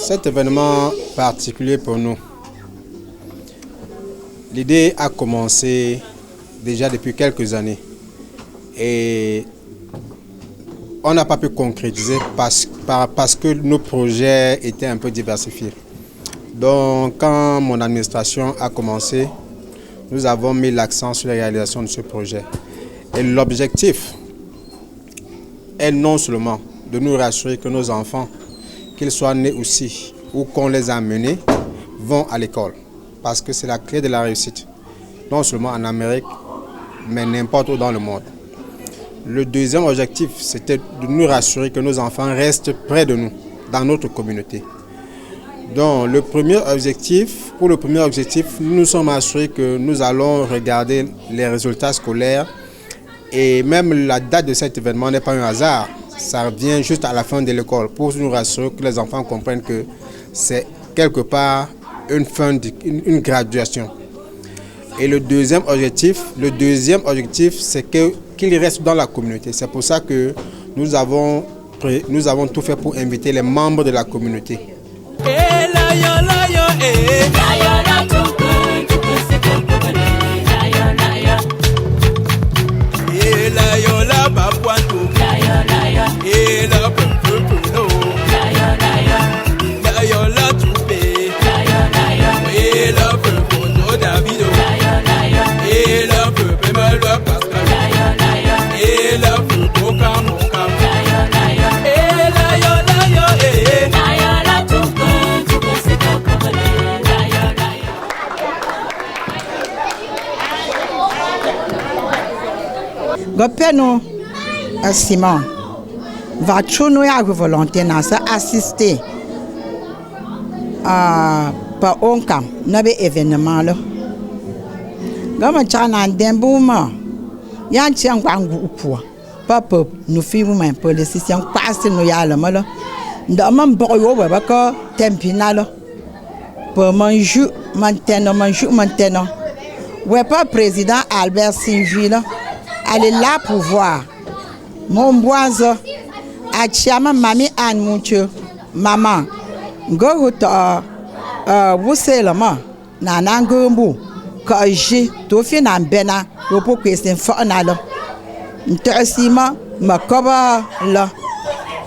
Cet événement particulier pour nous, l'idée a commencé déjà depuis quelques années et on n'a pas pu concrétiser parce que nos projets étaient un peu diversifiés. Donc quand mon administration a commencé, nous avons mis l'accent sur la réalisation de ce projet. Et l'objectif est non seulement de nous rassurer que nos enfants, qu'ils soient nés aussi ou qu'on les a amenés, vont à l'école. Parce que c'est la clé de la réussite, non seulement en Amérique, mais n'importe où dans le monde. Le deuxième objectif, c'était de nous rassurer que nos enfants restent près de nous, dans notre communauté. Donc, pour le premier objectif, nous nous sommes assurés que nous allons regarder les résultats scolaires et même la date de cet événement n'est pas un hasard. Ça vient juste à la fin de l'école pour nous rassurer que les enfants comprennent que c'est quelque part une graduation. Et le deuxième objectif, c'est qu'ils restent dans la communauté. C'est pour ça que nous avons tout fait pour inviter les membres de la communauté. Gopeno Simon va nous y volonté à assister par Haut-Nkam na be événement là. Gama chana ndembouma yan tiang kwangu upwa papa nous filmons un peu les sessions passées nous y a la mala ndamam boyo ba ko tempina là pour manger maintenant ouais pas président Albert Sylvie là. Elle est là pour voir. Mon boise, a chama mami an mucho, maman, go vous c'est le ma, nanangumbu, quand j'ai tout fait en bena, le pour que c'est fanalo. Intéressima, ma coba là.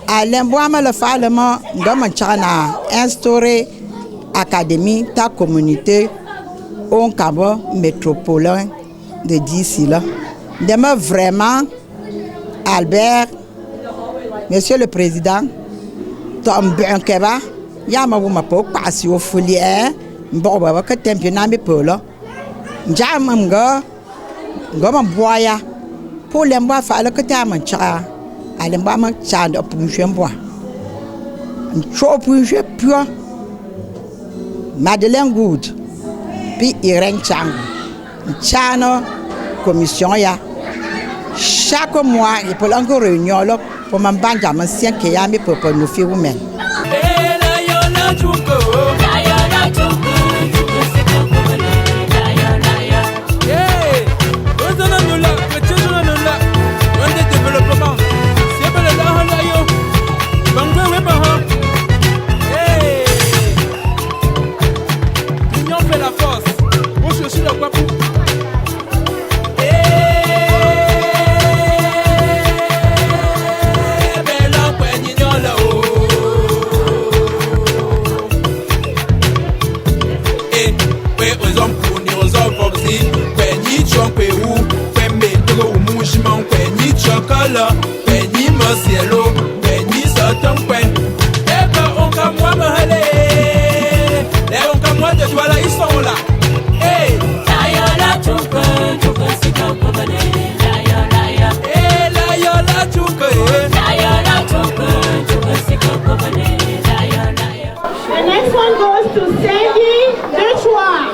À l'emboîtement le parlement, dans ma chana, instauré Académique, ta communauté, Haut-Nkam métropolitain de d'ici là. Demain vraiment, Albert, Monsieur le Président, Tom Bunkeba, Yama Wuma Pok, passe au foulier, Boba, que tempina me polo. Jamanga, Goma Boya, pour les mois, fallait que tu as un chat, à l'embama chat de puncher bois. Un chaud puncher pur, Madeleine Good, puis Irène Chang, Chano, commission ya. Chaque mois, il peut encore réunion là pour m'embarquer à mon sien qui a mis pour nous faire vous-même. The next one goes to Sandy Detroit.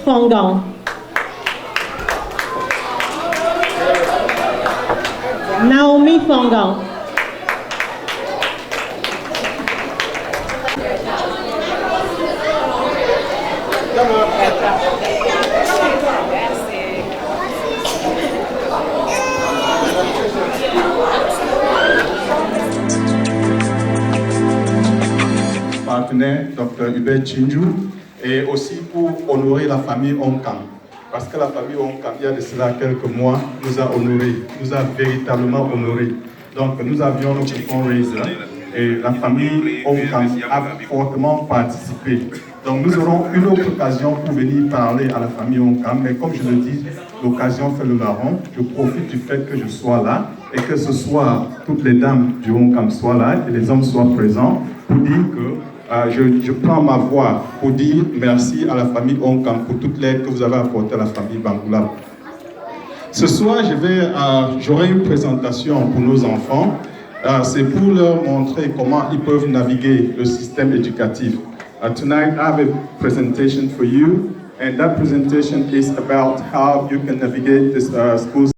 Fongang. Naomi Fongang. Partenaire, Dr. Hubert Chinjou, et aussi pour honorer la famille Haut-Nkam. Parce que la famille Haut-Nkam, il y a de cela quelques mois, nous a honorés, nous a véritablement honorés. Donc nous avions notre fundraiser et la famille Haut-Nkam a fortement participé. Donc nous aurons une autre occasion pour venir parler à la famille Haut-Nkam, mais comme je le dis, l'occasion fait le marron. Je profite du fait que je sois là et que ce soir, toutes les dames du Haut-Nkam soient là et les hommes soient présents pour dire que je prends ma voix pour dire merci à la famille Haut-Nkam pour toute l'aide que vous avez apportée à la famille Bangoula. Ce soir, j'aurai une présentation pour nos enfants. C'est pour leur montrer comment ils peuvent naviguer le système éducatif. Tonight, I have a presentation for you, and that presentation is about how you can navigate this school.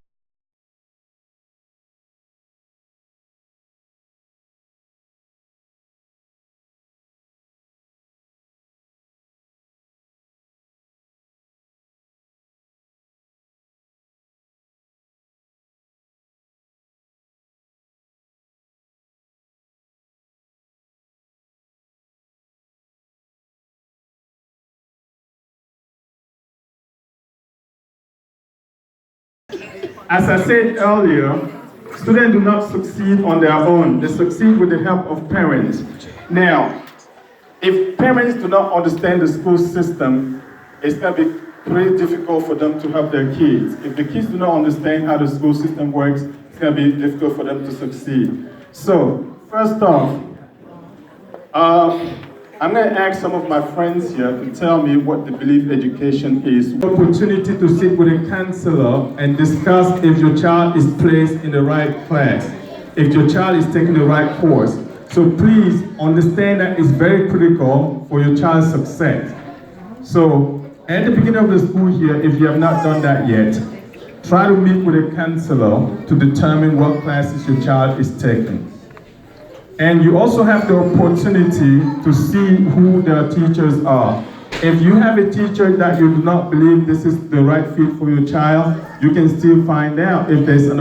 As I said earlier, students do not succeed on their own. They succeed with the help of parents. Now, if parents do not understand the school system, it's going to be pretty difficult for them to help their kids. If the kids do not understand how the school system works, it's going to be difficult for them to succeed. So, first off, I'm going to ask some of my friends here to tell me what they believe education is. Opportunity to sit with a counselor and discuss if your child is placed in the right class, if your child is taking the right course. So please understand that it's very critical for your child's success. So at the beginning of the school year, if you have not done that yet, try to meet with a counselor to determine what classes your child is taking. And you also have the opportunity to see who their teachers are. If you have a teacher that you do not believe this is the right fit for your child, you can still find out if there's an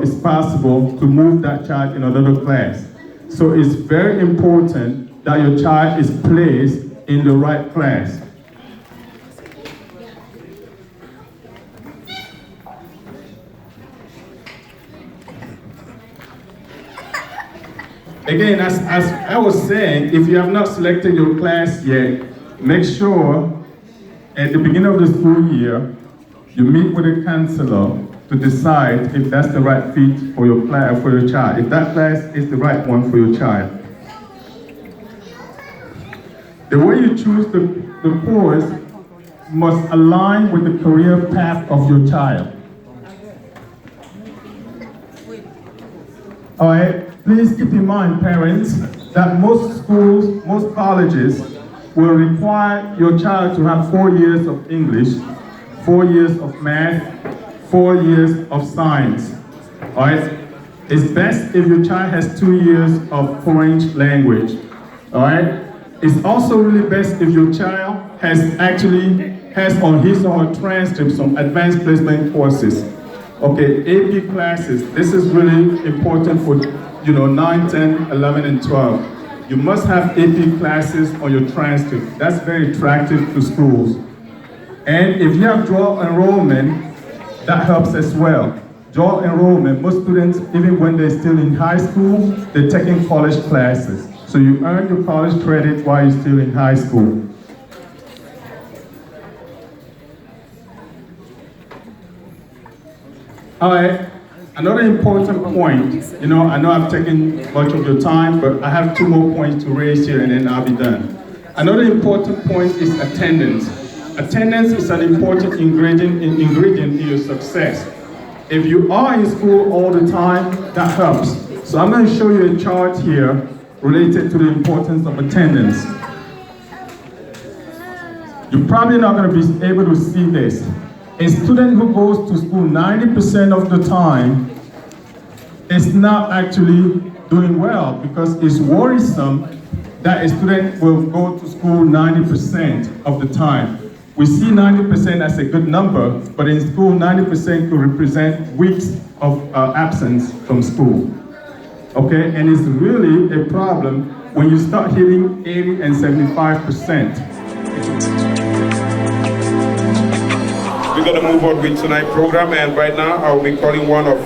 it's possible to move that child in another class. So it's very important that your child is placed in the right class. Again, as I was saying, if you have not selected your class yet, make sure at the beginning of the school year, you meet with a counselor to decide if that's the right fit for your class, for your child, if that class is the right one for your child. The way you choose the course must align with the career path of your child. All right? Please keep in mind, parents, that most schools, most colleges will require your child to have 4 years of English, 4 years of math, 4 years of science. All right? It's best if your child has 2 years of foreign language. All right? It's also really best if your child has on his or her transcript some advanced placement courses. Okay, AP classes, this is really important for 9, 10, 11, and 12. You must have AP classes on your transcript. That's very attractive to schools. And if you have dual enrollment, that helps as well. Dual enrollment, most students, even when they're still in high school, they're taking college classes. So you earn your college credit while you're still in high school. All right, another important point, I know I've taken much of your time, but I have 2 more points to raise here and then I'll be done. Another important point is attendance. Attendance is an important ingredient in your success. If you are in school all the time, that helps. So I'm going to show you a chart here related to the importance of attendance. You're probably not going to be able to see this. A student who goes to school 90% of the time is not actually doing well, because it's worrisome that a student will go to school 90% of the time. We see 90% as a good number, but in school 90% could represent weeks of absence from school. Okay, and it's really a problem when you start hitting 80 and 75%. We're going to move on with tonight's program, and right now I'll be calling one of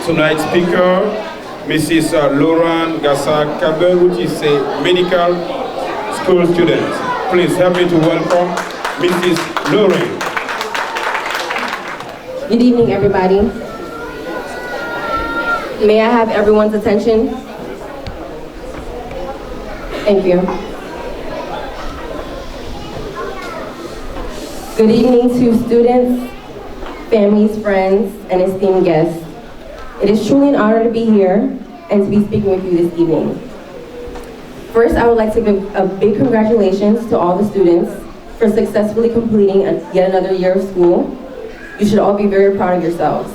tonight's speaker, Mrs. Lauren Gassa-Kaber, which is a medical school student. Please help me to welcome Mrs. Lauren. Good evening, everybody. May I have everyone's attention? Thank you. Good evening to students, families, friends, and esteemed guests. It is truly an honor to be here and to be speaking with you this evening. First, I would like to give a big congratulations to all the students for successfully completing yet another year of school. You should all be very proud of yourselves.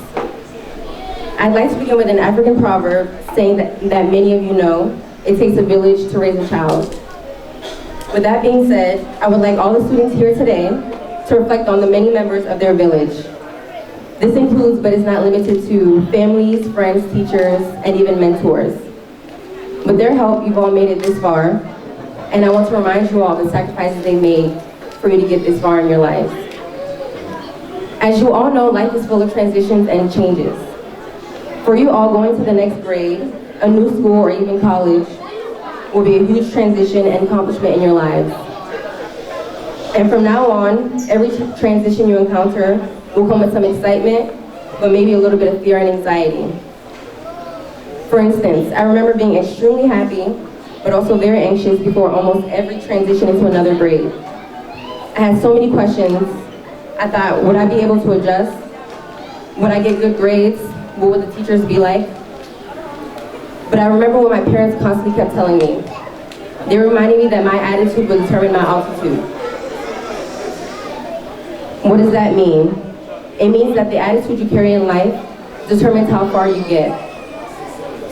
I'd like to begin with an African proverb saying that many of you know, it takes a village to raise a child. With that being said, I would like all the students here today to reflect on the many members of their village. This includes, but is not limited to, families, friends, teachers, and even mentors. With their help, you've all made it this far, and I want to remind you all of the sacrifices they made for you to get this far in your lives. As you all know, life is full of transitions and changes. For you all, going to the next grade, a new school, or even college will be a huge transition and accomplishment in your lives. And from now on, every transition you encounter will come with some excitement, but maybe a little bit of fear and anxiety. For instance, I remember being extremely happy, but also very anxious before almost every transition into another grade. I had so many questions. I thought, would I be able to adjust? Would I get good grades? What would the teachers be like? But I remember what my parents constantly kept telling me. They reminded me that my attitude would determine my altitude. What does that mean? It means that the attitude you carry in life determines how far you get.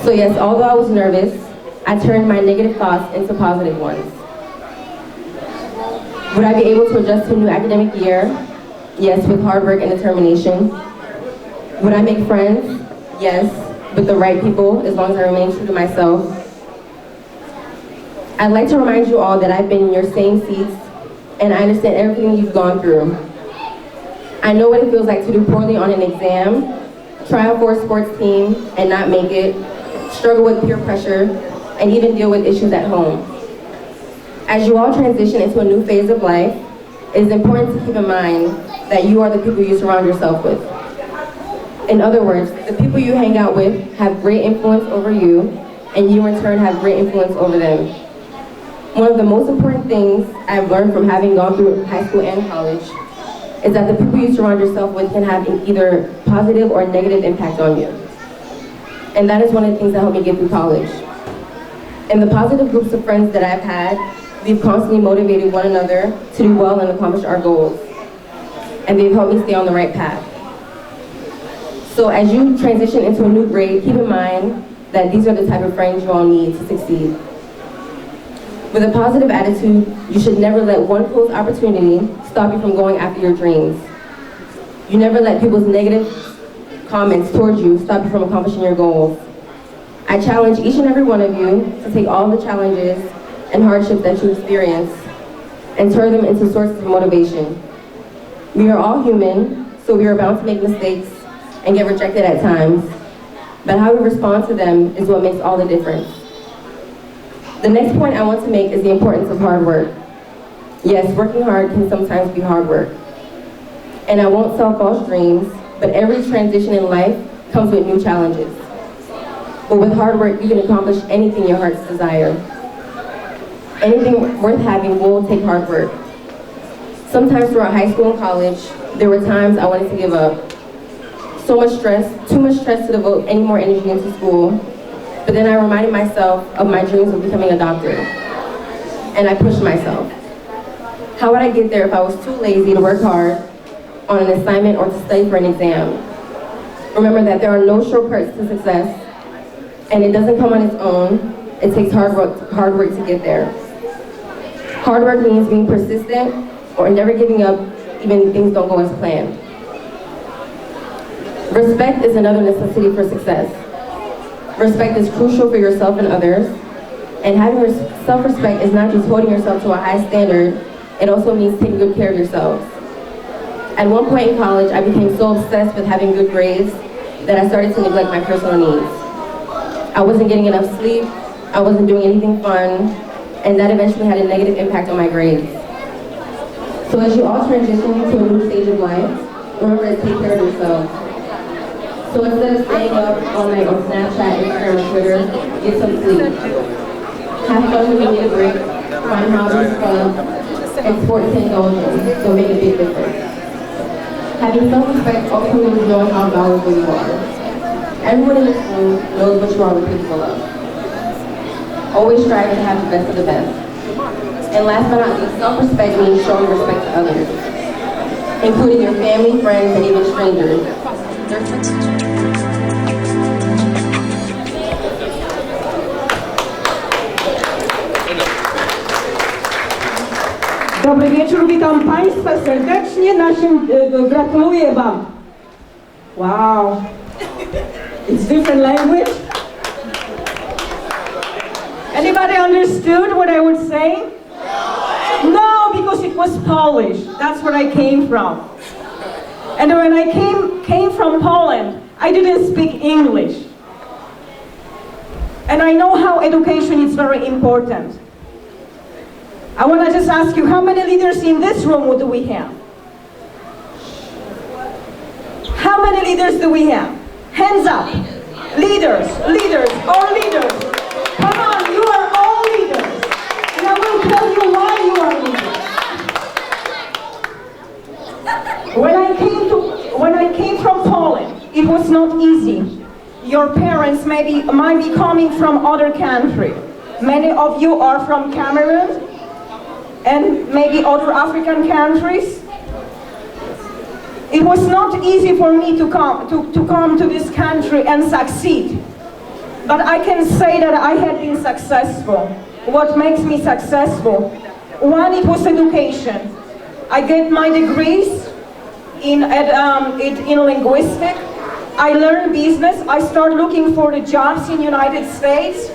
So yes, although I was nervous, I turned my negative thoughts into positive ones. Would I be able to adjust to a new academic year? Yes, with hard work and determination. Would I make friends? Yes, with the right people, as long as I remain true to myself. I'd like to remind you all that I've been in your same seats, and I understand everything you've gone through. I know what it feels like to do poorly on an exam, try out for a sports team and not make it, struggle with peer pressure, and even deal with issues at home. As you all transition into a new phase of life, it is important to keep in mind that you are the people you surround yourself with. In other words, the people you hang out with have great influence over you, and you in turn have great influence over them. One of the most important things I've learned from having gone through high school and college is that the people you surround yourself with can have either positive or negative impact on you. And that is one of the things that helped me get through college. In the positive groups of friends that I've had, we've constantly motivated one another to do well and accomplish our goals. And they've helped me stay on the right path. So as you transition into a new grade, keep in mind that these are the type of friends you all need to succeed. With a positive attitude, you should never let one closed opportunity stop you from going after your dreams. You never let people's negative comments towards you stop you from accomplishing your goals. I challenge each and every one of you to take all the challenges and hardships that you experience and turn them into sources of motivation. We are all human, so we are bound to make mistakes and get rejected at times, but how we respond to them is what makes all the difference. The next point I want to make is the importance of hard work. Yes, working hard can sometimes be hard work. And I won't sell false dreams, but every transition in life comes with new challenges. But with hard work, you can accomplish anything your hearts desire. Anything worth having will take hard work. Sometimes throughout high school and college, there were times I wanted to give up. So much stress, too much stress to devote any more energy into school. But then I reminded myself of my dreams of becoming a doctor. And I pushed myself. How would I get there if I was too lazy to work hard on an assignment or to study for an exam? Remember that there are no shortcuts to success, and it doesn't come on its own. It takes hard work to get there. Hard work means being persistent or never giving up even if things don't go as planned. Respect is another necessity for success. Respect is crucial for yourself and others, and having self-respect is not just holding yourself to a high standard, it also means taking good care of yourselves. At one point in college, I became so obsessed with having good grades that I started to neglect my personal needs. I wasn't getting enough sleep, I wasn't doing anything fun, and that eventually had a negative impact on my grades. So as you all transition to a new stage of life, remember to take care of yourselves. So instead of staying up all night on Snapchat, Instagram, and Twitter, get some sleep. Have fun when you need a break, find hobbies, clubs, and sports to indulge in, so make a big difference. Having self-respect also means knowing how valuable you are. Everyone in this room knows what you are capable of. Always strive to have the best of the best. And last but not least, self-respect means showing respect to others, including your family, friends, and even strangers. Dobry wieczór, witam Państwa serdecznie, gratuluję Wam. Wow, it's different language. Anybody understood what I was saying? No, because it was Polish. That's where I came from. And when I came from Poland, I didn't speak English. And I know how education is very important. I want to just ask you, how many leaders in this room do we have? How many leaders do we have? Hands up. Leaders, leaders, all leaders. Come on, you are all leaders. And I will tell you why you are leaders. When I came from Poland, it was not easy. Your parents might be coming from other country. Many of you are from Cameroon, and maybe other African countries. It was not easy for me to come to this country and succeed. But I can say that I have been successful. What makes me successful? One, it was education. I get my degrees in linguistics. I learned business. I started looking for the jobs in the United States.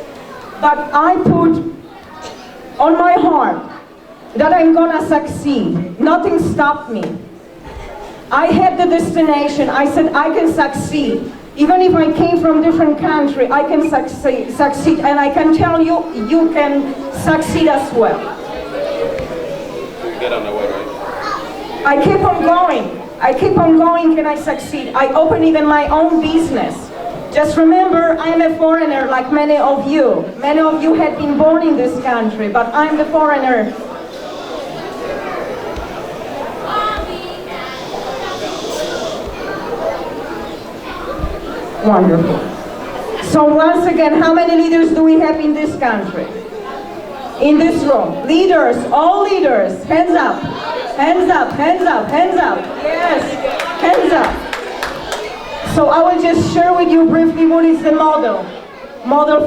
But I put on my heart that I'm gonna succeed. Nothing stopped me. I had the destination. I said I can succeed. Even if I came from different country, I can succeed. And I can tell you, you can succeed as well. Get on the way, right? I keep on going. I keep on going, can I succeed? I open even my own business. Just remember, I'm a foreigner like many of you. Many of you had been born in this country, but I'm the foreigner. Wonderful. So once again, how many leaders do we have in this country? In this room? Leaders, all leaders, hands up. Hands up, hands up, hands up. Yes, hands up. So I will just share with you briefly what is the model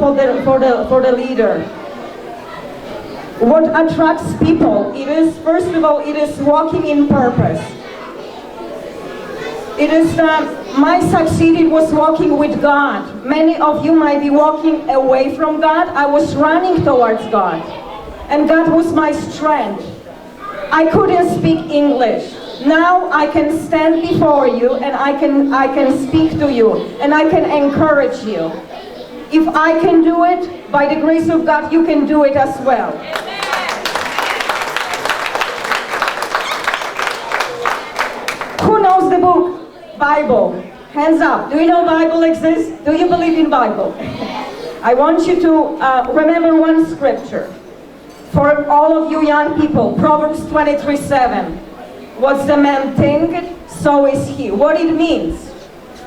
for the leader. What attracts people? It is, first of all, it is walking in purpose. It is my succeeding was walking with God. Many of you might be walking away from God. I was running towards God, and God was my strength. I couldn't speak English. Now I can stand before you and I can speak to you and I can encourage you. If I can do it, by the grace of God, you can do it as well. Who knows the book Bible? Hands up. Do you know Bible exists? Do you believe in Bible? I want you to remember one scripture. For all of you young people, Proverbs 23:7. What's the man thinketh, so is he. What it means?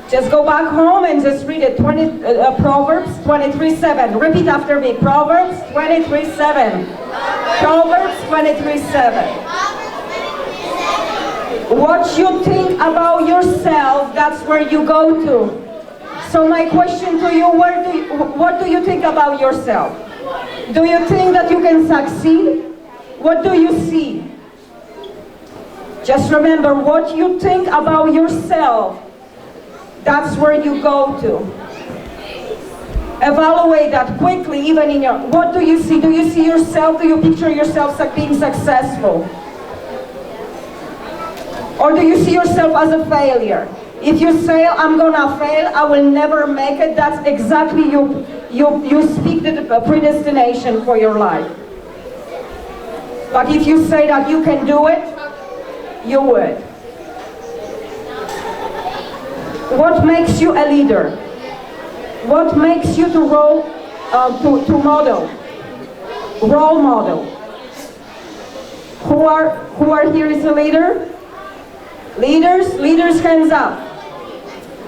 Just go back home and just read it. Proverbs 23:7. Repeat after me. Proverbs 23:7. Proverbs 23:7. What you think about yourself, that's where you go to. So my question to you, what do you think about yourself? Do you think that you can succeed? What do you see? Just remember, what you think about yourself, that's where you go to. Evaluate that quickly, even in your, what do you see? Do you see yourself? Do you picture yourself being successful? Or do you see yourself as a failure? If you say, I'm gonna fail, I will never make it, that's exactly you speak the predestination for your life. But if you say that you can do it, you would. What makes you a leader? What makes you to model? Role model. Who are here is a leader? Leaders, hands up.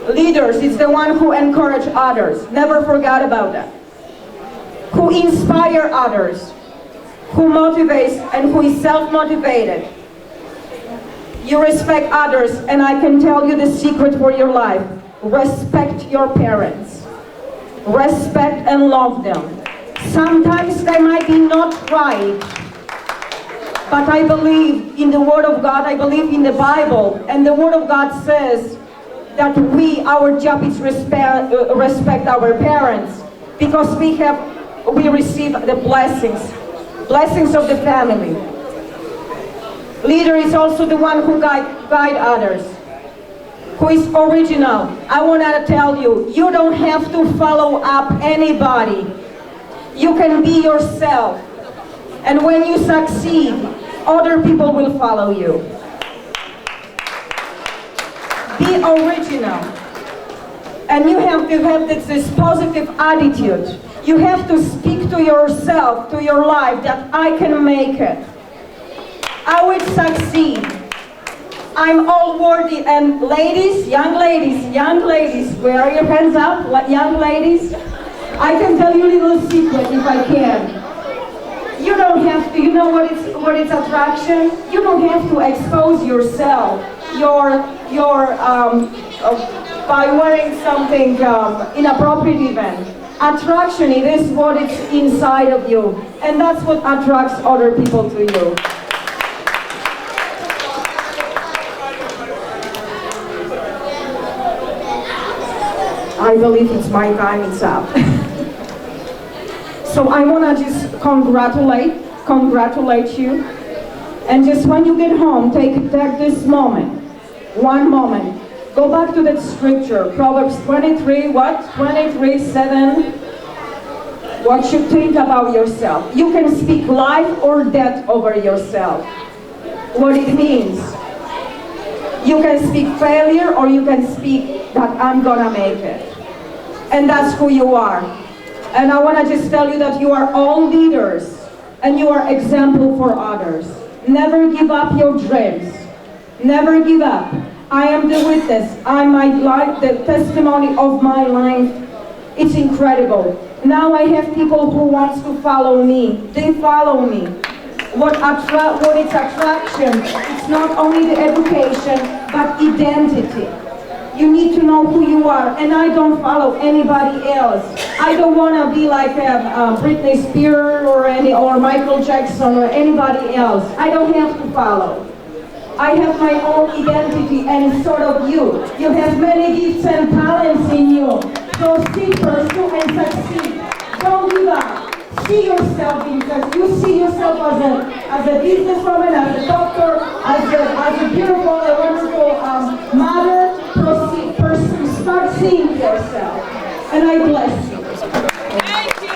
Leaders is the one who encourage others. Never forget about that. Who inspire others. Who motivates and who is self-motivated. You respect others, and I can tell you the secret for your life. Respect your parents. Respect and love them. Sometimes they might be not right, but I believe in the Word of God, I believe in the Bible, and the Word of God says that our job is respect our parents, because we receive the blessings of the family. Leader is also the one who guide others, who is original. I want to tell you, you don't have to follow up anybody. You can be yourself. And when you succeed, other people will follow you. Be original. And you have to have this positive attitude. You have to speak to yourself, to your life, that I can make it. I will succeed. I'm all worthy. And ladies, young ladies, where are your hands up? Young ladies? I can tell you a little secret if I can. You don't have to, you know what it's attraction? You don't have to expose yourself, by wearing something inappropriate even. Attraction, it is what is inside of you. And that's what attracts other people to you. I believe it's my time, it's up. So I want to just congratulate you. And just when you get home, take this moment, one moment. Go back to that scripture, Proverbs 23, 23:7. What you think about yourself. You can speak life or death over yourself. What it means. You can speak failure, or you can speak that I'm gonna make it. And that's who you are. And I want to just tell you that you are all leaders, and you are example for others. Never give up your dreams. Never give up. I am the witness. I might like the testimony of my life. It's incredible. Now I have people who want to follow me. They follow me. What is attraction? It's not only the education, but identity. You need to know who you are, and I don't follow anybody else. I don't want to be like Britney Spears or Michael Jackson or anybody else. I don't have to follow. I have my own identity, and it's sort of you. You have many gifts and talents in you. So see, pursue, and succeed. Don't give up. See yourself, because you see yourself as a businesswoman, as a doctor, as a beautiful, wonderful mother. Pursue, start seeing yourself. And I bless you. Thank you.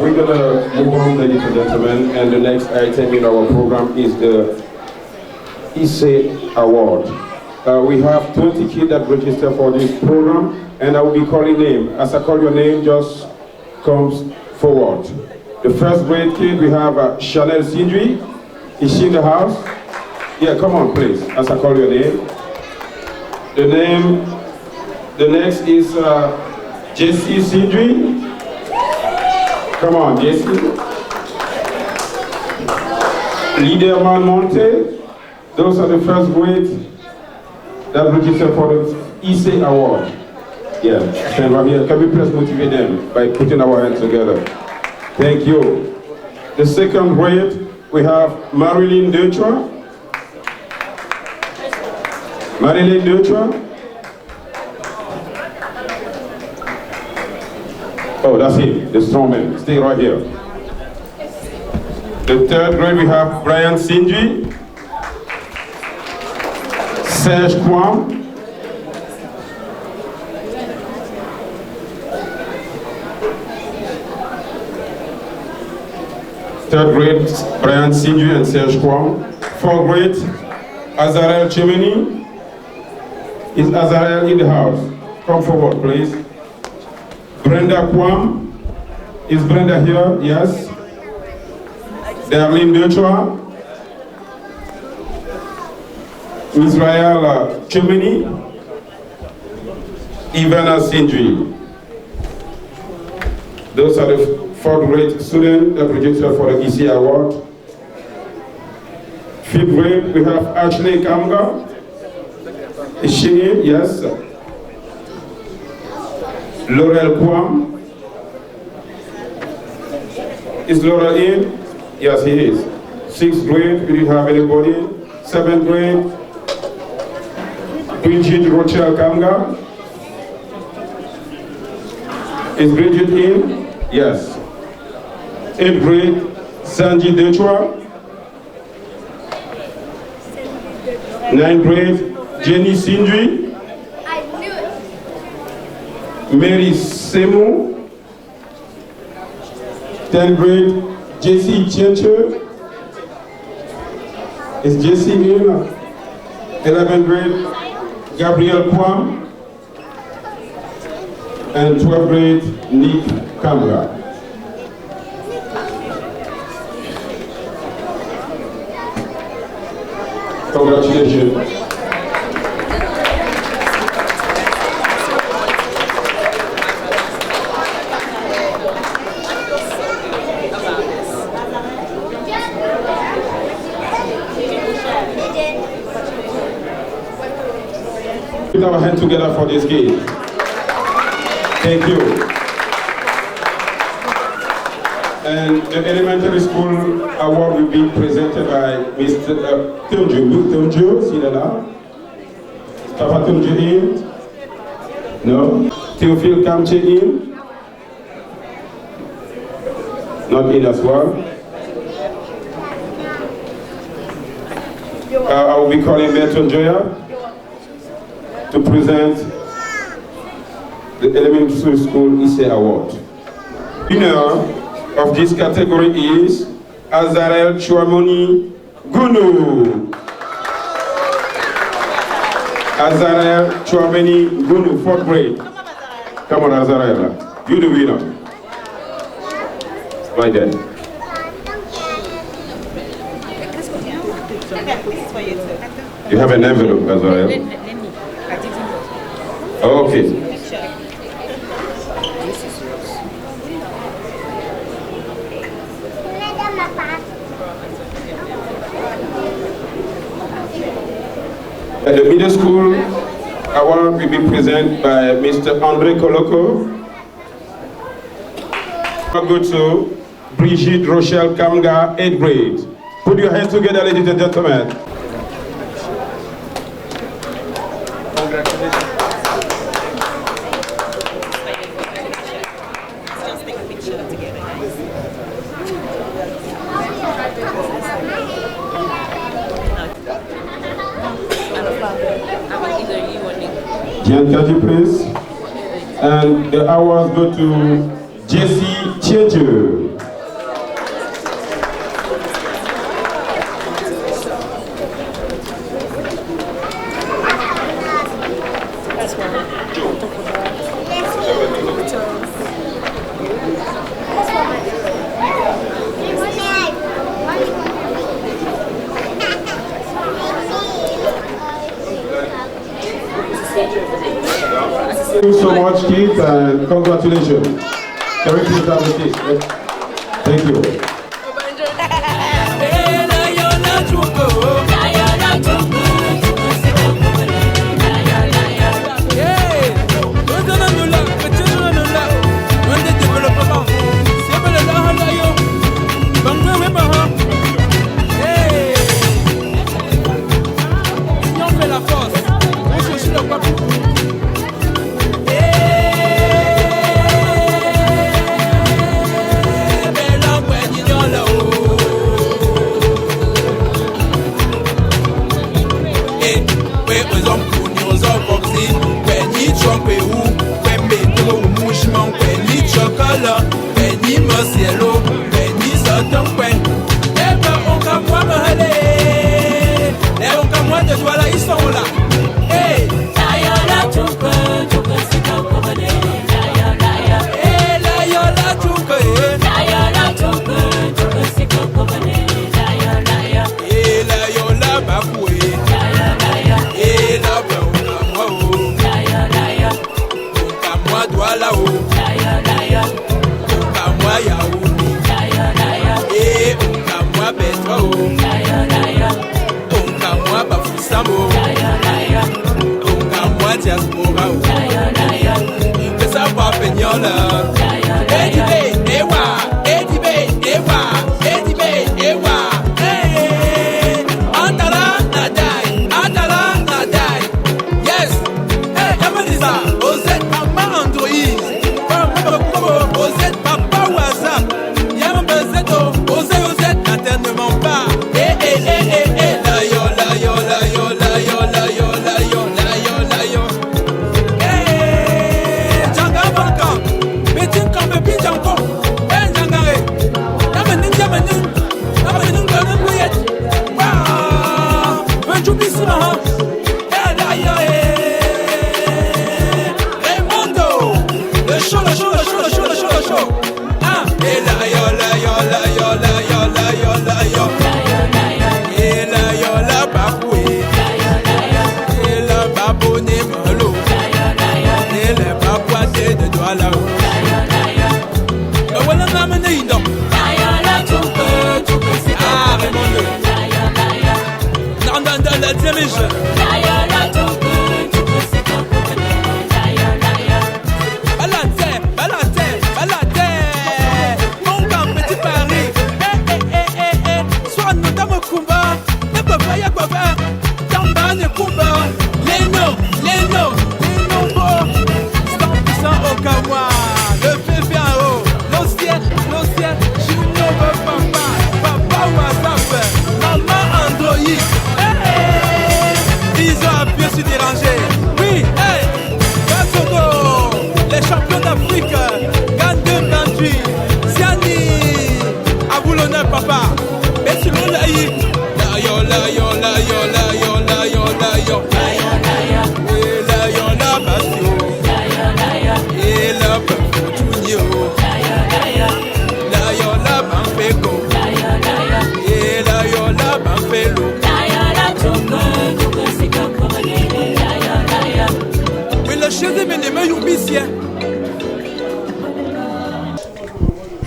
We're going to move on, ladies and gentlemen, and the next item in our program is the ISE Award. We have 20 kids that register for this program, and I will be calling name. As I call your name, just comes forward. The first grade kid, we have Chanel Sindri. Is she in the house? Yeah, come on, please, as I call your name. The next is Jessie Sidri. Come on, Jessie. Leader Monte. Those are the first grade that registered for the EC Award. Yeah, stand right here. Can we please motivate them by putting our hands together? Thank you. The second grade, we have Marilyn Dutra. Marilyn Dutra. Oh, that's him, the strong man. Stay right here. The third grade, we have Brian Sinji. Serge Kwam. Third grade, Brian Sinju and Serge Kwam. Fourth grade, Azarel Chemeni. Is Azarel in the house? Come forward, please. Brenda Kwam. Is Brenda here? Yes. Darlene Dutra. Israel Chemeni. Ivana Sinju. Those are the fourth grade students that registered for the EC Award. Fifth grade, we have Ashley Kamga. Is she in? Yes. Laurel Kwam. Is Laurel in? Yes, he is. Sixth grade, we didn't have anybody. Seventh grade, Bridget Rochelle Kamga. Is Bridget in? Yes. 8th grade, Sanji Dechwa. 9th grade, Jenny Sindri. Mary Semu. 10th grade, Jessie Chencher. Is Jessie in? 11th grade, Gabriel Kwam. And 12th grade, Nick Kamra. Congratulations. Put our hands together for this game. Thank you. And the elementary school award will be presented by Mr. Tumju. See that now? Papa Tumju in? No? Theophile Kamche in? Not in as well. I will be calling Berton Joya to present the elementary school EC Award. Winner of this category is Azarel Chouamoni Gunu. Azarel Chouamoni Gunu, 4th grade. Come on, Azarel. You the winner. Right there. You have an envelope, Azarel. Okay. At the middle school, award will be presented by Mr. Andre Koloko. I'll go to Brigitte Rochelle Kamga, 8th grade. Put your hands together, ladies and gentlemen. Congratulations. Just take a picture together, guys. Giancarlo, please. And the awards go to Jessie Chechu. Thank you so much, kids, and congratulations. Can we please have a seat? Thank you.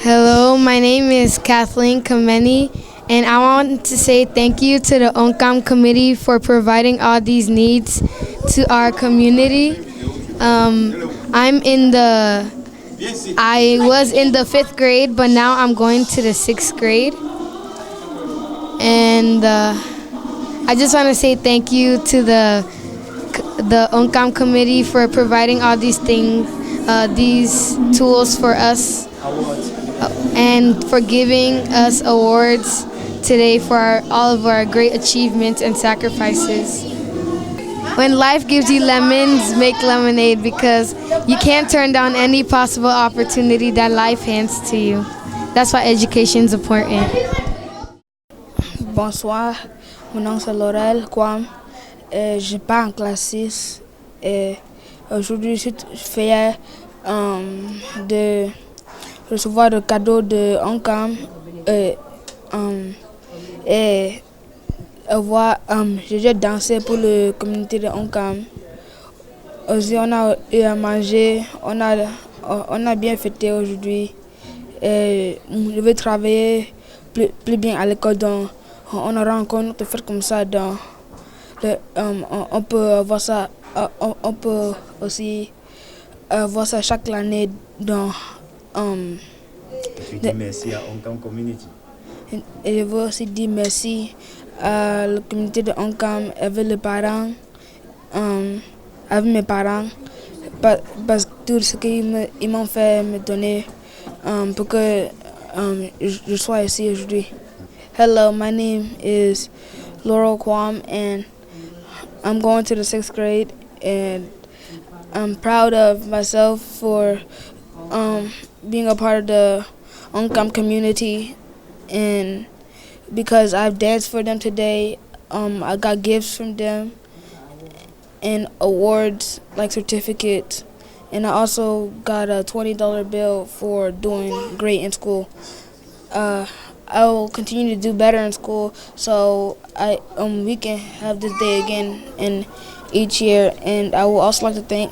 Hello, my name is Haut-Nkam, and I want to say thank you to the Haut-Nkam Committee for providing all these needs to our community. I was in the 5th grade, but now I'm going to the 6th grade. And I just want to say thank you to the Haut-Nkam Committee for providing all these things, these tools for us, and for giving us awards today for all of our great achievements and sacrifices. When life gives you lemons, make lemonade, because you can't turn down any possible opportunity that life hands to you. That's why education is important. Bonsoir, mon nom c'est Laurel Kwam. Je pars en classe 6 et aujourd'hui je suis fier de recevoir le cadeau de Haut-Nkam et voir, j'ai dansé pour la communauté de Haut-Nkam Aussi, on a eu à manger, on a bien fêté aujourd'hui. Et je vais travailler plus bien à l'école, donc on aura encore une autre fête comme ça. Donc, on peut voir ça, on peut aussi voir ça chaque année dans. Tu dis merci à Haut-Nkam Community. Et je veux aussi dire merci à la communauté de Haut-Nkam, avec les parents, avec mes parents, parce que tout ce qu'ils m'ont fait me donner pour que je sois ici aujourd'hui. Hello, my name is Haut-Nkam and I'm going to the 6th grade, and I'm proud of myself for being a part of the Haut-Nkam community, and because I've danced for them today, I got gifts from them and awards like certificates, and I also got a $20 bill for doing great in school. I will continue to do better in school, so we can have this day again in each year. And I would also like to thank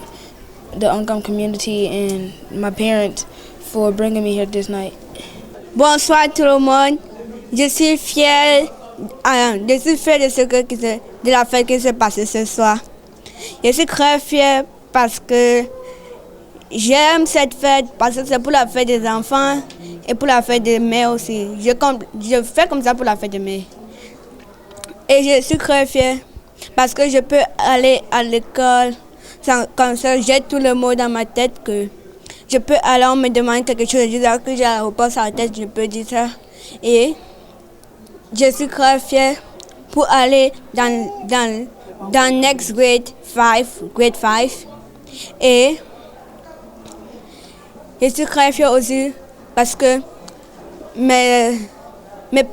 the Haut-Nkam community and my parents for bringing me here this night. Bonsoir tout le monde. Je suis fière de la fête qui s'est passée ce soir. Je suis très fière parce que j'aime cette fête, parce que c'est pour la fête des enfants et pour la fête des mères aussi. Je fais comme ça pour la fête des mères. Et je suis très fière parce que je peux aller à l'école comme ça. J'ai tout le mot dans ma tête que je peux aller, on me demande quelque chose, je dis que j'ai la réponse à la tête, je peux dire ça. Et je suis très fière pour aller dans next grade 5. Et je suis très fière aussi parce que mes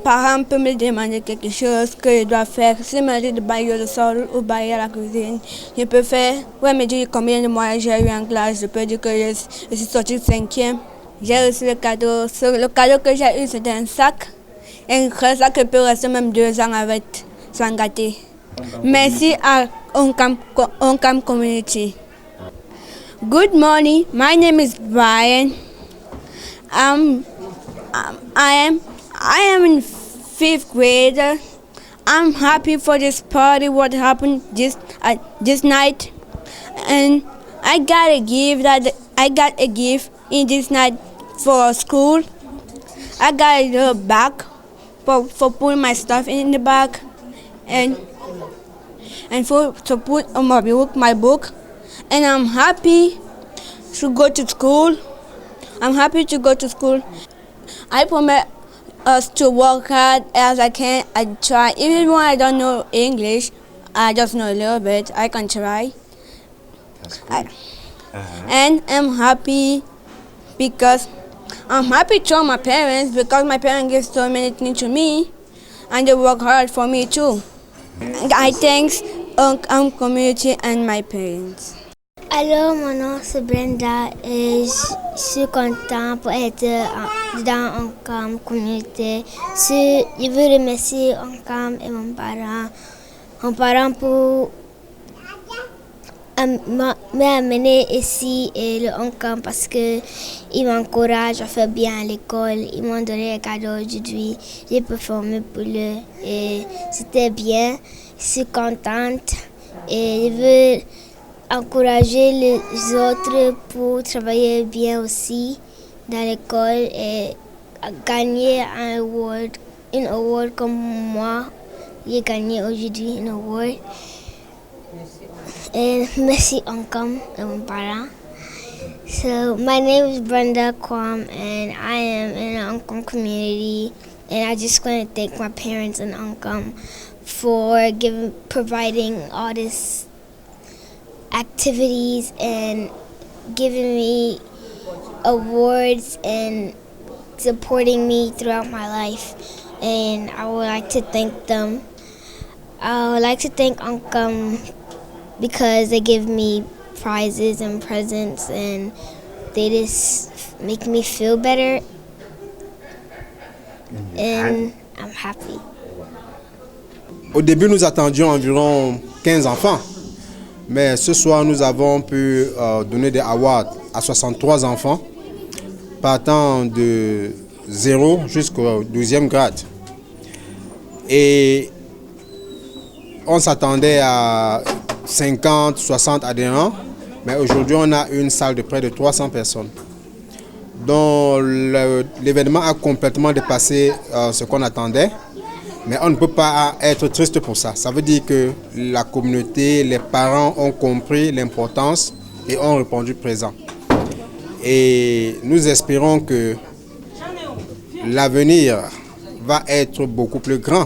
parents peuvent me demander quelque chose que je dois faire. Si je me dis de bailler le sol ou bailler la cuisine, je peux faire. Ouais, me dire combien de mois j'ai eu en classe. Je peux dire que je suis sortie 5e. J'ai reçu le cadeau. Le cadeau que j'ai eu, c'était un sac. Un sac qui peut rester même 2 ans avec, sans gâter. Merci à Haut-Nkam Community. Good morning. My name is Brian. I am in 5th grade. I'm happy for this party, what happened this night, and I got a gift in this night for school. I got a little bag for putting my stuff in the bag, and to put on my book, and I'm happy to go to school. I promise us to work hard as I can. I try. Even when I don't know English, I just know a little bit. I can try. That's cool. And I'm happy because I'm happy to my parents because my parents give so many things to me, and they work hard for me too. I thanks Haut-Nkam Community and my parents. Alors, mon nom c'est Brenda et je suis contente pour être dans Haut-Nkam Communauté. Je veux remercier Haut-Nkam et mon parent pour m'amener ici et le Haut-Nkam parce qu'ils m'encouragent à faire bien à l'école. Ils m'ont donné un cadeau aujourd'hui. J'ai performé pour eux et c'était bien. Je suis contente et je veux encourager les autres pour travailler bien aussi dans l'école et gagner un award comme moi. J'ai gagné aujourd'hui un award. And merci Haut-Nkam and my parents. So my name is Brenda Kwam and I am in the Haut-Nkam community, and I just want to thank my parents and Haut-Nkam for providing all this activities and giving me awards and supporting me throughout my life, and I would like to thank them. I would like to thank Haut-Nkam because they give me prizes and presents and they just make me feel better, and I'm happy. Au début, nous attendions environ 15 enfants. Mais ce soir, nous avons pu donner des awards à 63 enfants, partant de 0 jusqu'au 12e grade. Et on s'attendait à 50, 60 adhérents, mais aujourd'hui, on a une salle de près de 300 personnes. Donc, l'événement a complètement dépassé ce qu'on attendait. Mais on ne peut pas être triste pour ça. Ça veut dire que la communauté, les parents ont compris l'importance et ont répondu présent. Et nous espérons que l'avenir va être beaucoup plus grand.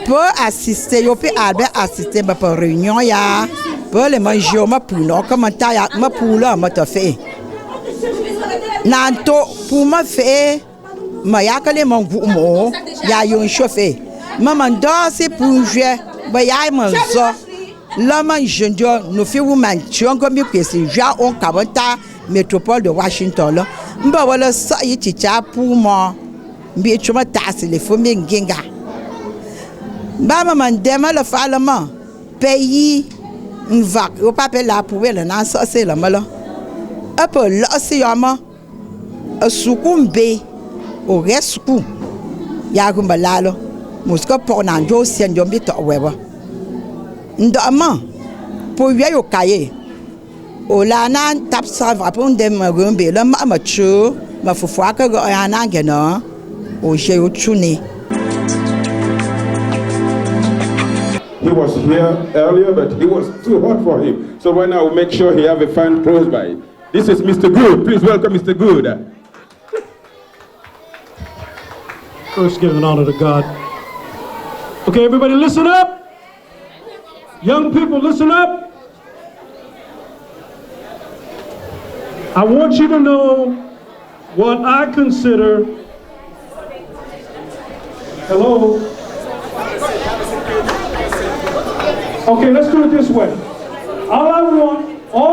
Pour assister, yo peut assister à la réunion ya, pour les manger ma poulo comme ta ma poulo ma te fait. Nanto pour ma fait, ma ya que les mon goût ya yon chauffé. Maman dort c'est pour jouer, ba ya man zo. La man jeune nous fait ou man tuon comme que c'est ja on Haut-Nkam métropole de Washington là. Mba wala ça y ticha pour moi. Mbi chuma tas les familles ngenga. Bama mandema le parlement pays une vague au papier la poubelle na ça c'est la mala un peu là c'est yama a sukumbe au rescou ya kumbalalo musko pour nanjo sien jombi to wewa ndama pour y au cahier au la nan tap ça va pour dem rumbe le ma chu ma fufwa ka go yana gena au je au chuni. He was here earlier, but it was too hot for him. So right now, we'll make sure he have a fan close by. This is Mr. Good. Please welcome Mr. Good. First, give an honor to God. Okay, everybody listen up. Young people, listen up. I want you to know what I consider. Hello? Okay, let's do it this way. All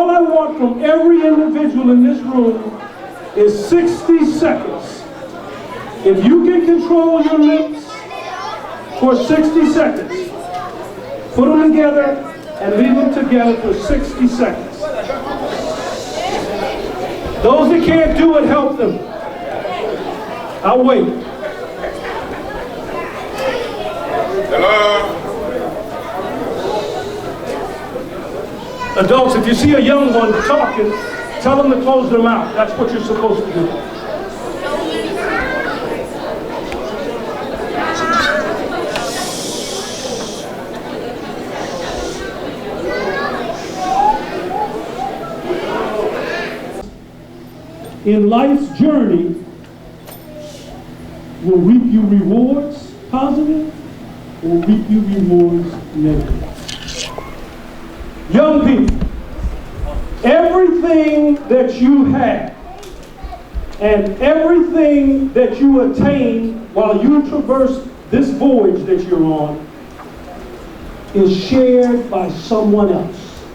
I want from every individual in this room is 60 seconds. If you can control your lips for 60 seconds, put them together and leave them together for 60 seconds. Those that can't do it, help them. I'll wait. Hello? Adults, if you see a young one talking, tell them to close their mouth. That's what you're supposed to do. In life's journey, will reap you rewards, positive, or reap you rewards, negative. Young people, everything that you have and everything that you attain while you traverse this voyage that you're on is shared by someone else.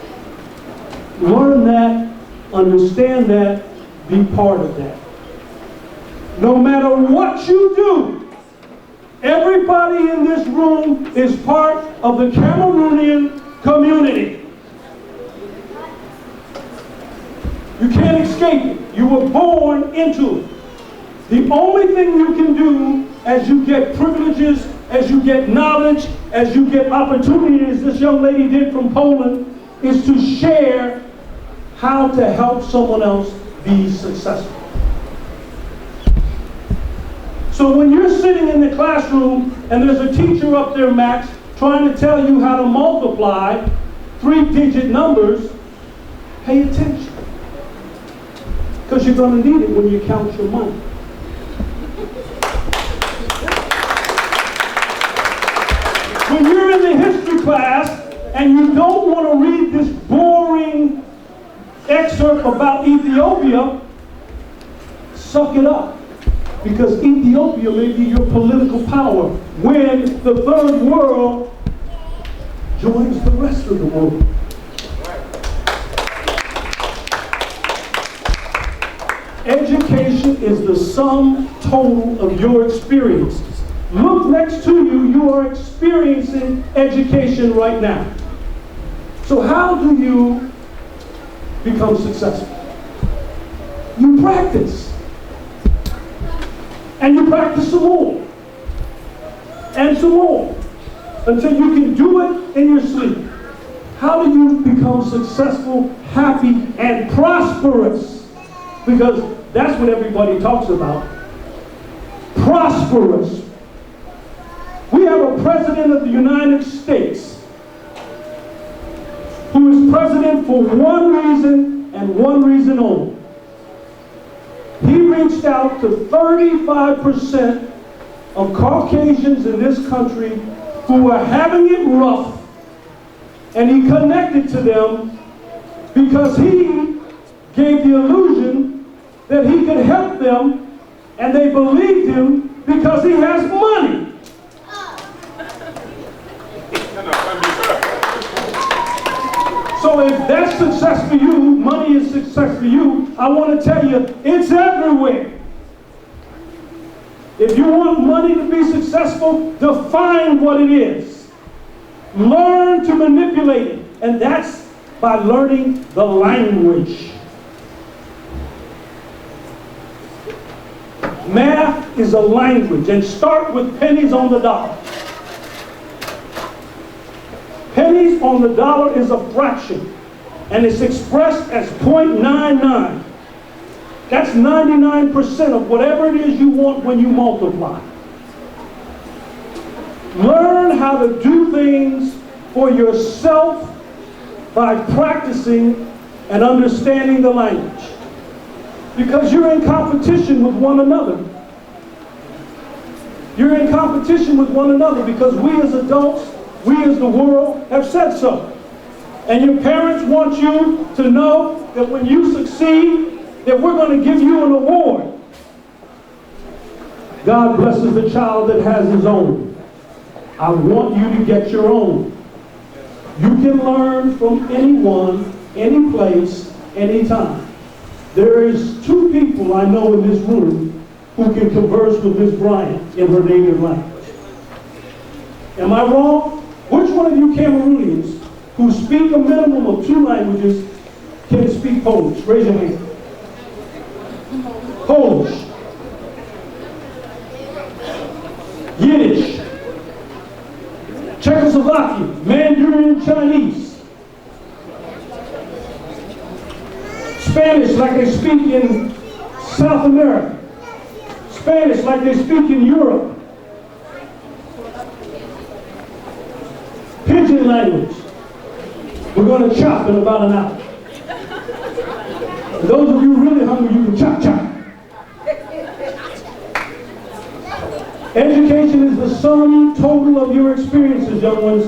Learn that, understand that, be part of that. No matter what you do, everybody in this room is part of the Cameroonian community. You can't escape it. You were born into it. The only thing you can do as you get privileges, as you get knowledge, as you get opportunity, as this young lady did from Poland, is to share how to help someone else be successful. So when you're sitting in the classroom and there's a teacher up there, Max, trying to tell you how to multiply 3-digit numbers, pay attention. Because you're going to need it when you count your money. When you're in the history class and you don't want to read this boring excerpt about Ethiopia, suck it up. Because Ethiopia may be your political power when the third world joins the rest of the world. Education is the sum total of your experiences. Look next to you, you are experiencing education right now. So how do you become successful? You practice. And you practice some more. And some more. Until you can do it in your sleep. How do you become successful, happy, and prosperous? Because that's what everybody talks about. Prosperous. We have a president of the United States who is president for one reason and one reason only. He reached out to 35% of Caucasians in this country who were having it rough, and he connected to them because he gave the illusion that he could help them, and they believed him because he has money. So if that's success for you, money is success for you, I want to tell you, it's everywhere. If you want money to be successful, define what it is. Learn to manipulate it. And that's by learning the language. Math is a language, and start with pennies on the dollar. Pennies on the dollar is a fraction, and it's expressed as 0.99. That's 99% of whatever it is you want when you multiply. Learn how to do things for yourself by practicing and understanding the language. Because you're in competition with one another. You're in competition with one another because we as adults, we as the world have said so. And your parents want you to know that when you succeed, that we're going to give you an award. God blesses the child that has his own. I want you to get your own. You can learn from anyone, any place, anytime. There is 2 people I know in this room who can converse with Miss Bryant in her native language. Am I wrong? Which one of you Cameroonians who speak a minimum of 2 languages can speak Polish? Raise your hand. Polish, Yiddish, Czechoslovakian, Mandarin Chinese, Spanish like they speak in South America, Spanish like they speak in Europe, Pidgin language. We're going to chop in about an hour. And those of you really hungry, you can chop, chop. Education is the sum total of your experiences, young ones.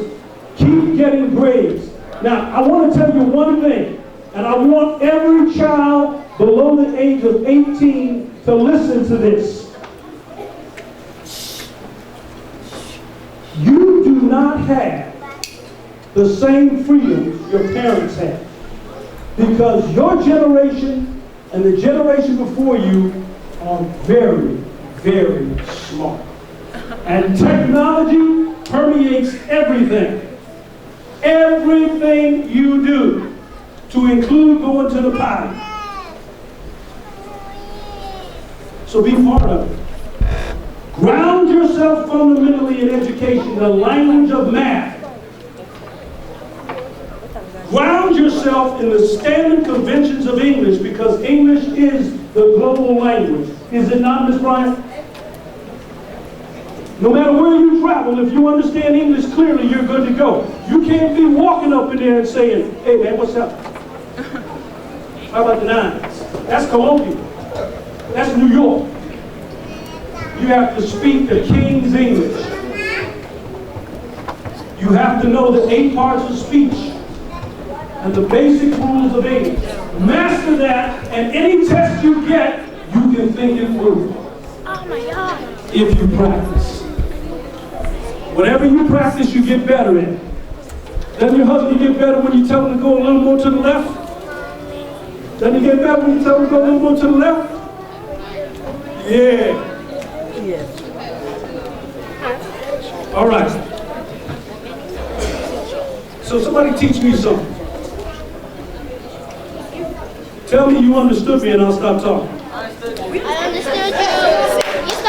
Keep getting grades. Now, I want to tell you one thing, and I want every child below the age of 18 to listen to this. You do not have the same freedoms your parents had, because your generation and the generation before you are very, very smart. And technology permeates everything. Everything you do, to include going to the potty. So be part of it. Ground yourself fundamentally in education, the language of math. Ground yourself in the standard conventions of English, because English is the global language. Is it not, Ms. Bryant? No matter where you travel, if you understand English clearly, you're good to go. You can't be walking up in there and saying, hey man, what's up? How about the nines? That's colloquial. That's New York. You have to speak the King's English. You have to know the 8 parts of speech and the basic rules of English. Master that, and any test you get, you can think it through. Oh my God. If you practice. Whatever you practice, you get better at it. Doesn't your husband get better when you tell him to go a little more to the left? Doesn't he get better when you tell him to go a little more to the left? Yeah. All right. So somebody teach me something. Tell me you understood me and I'll stop talking. I understood you.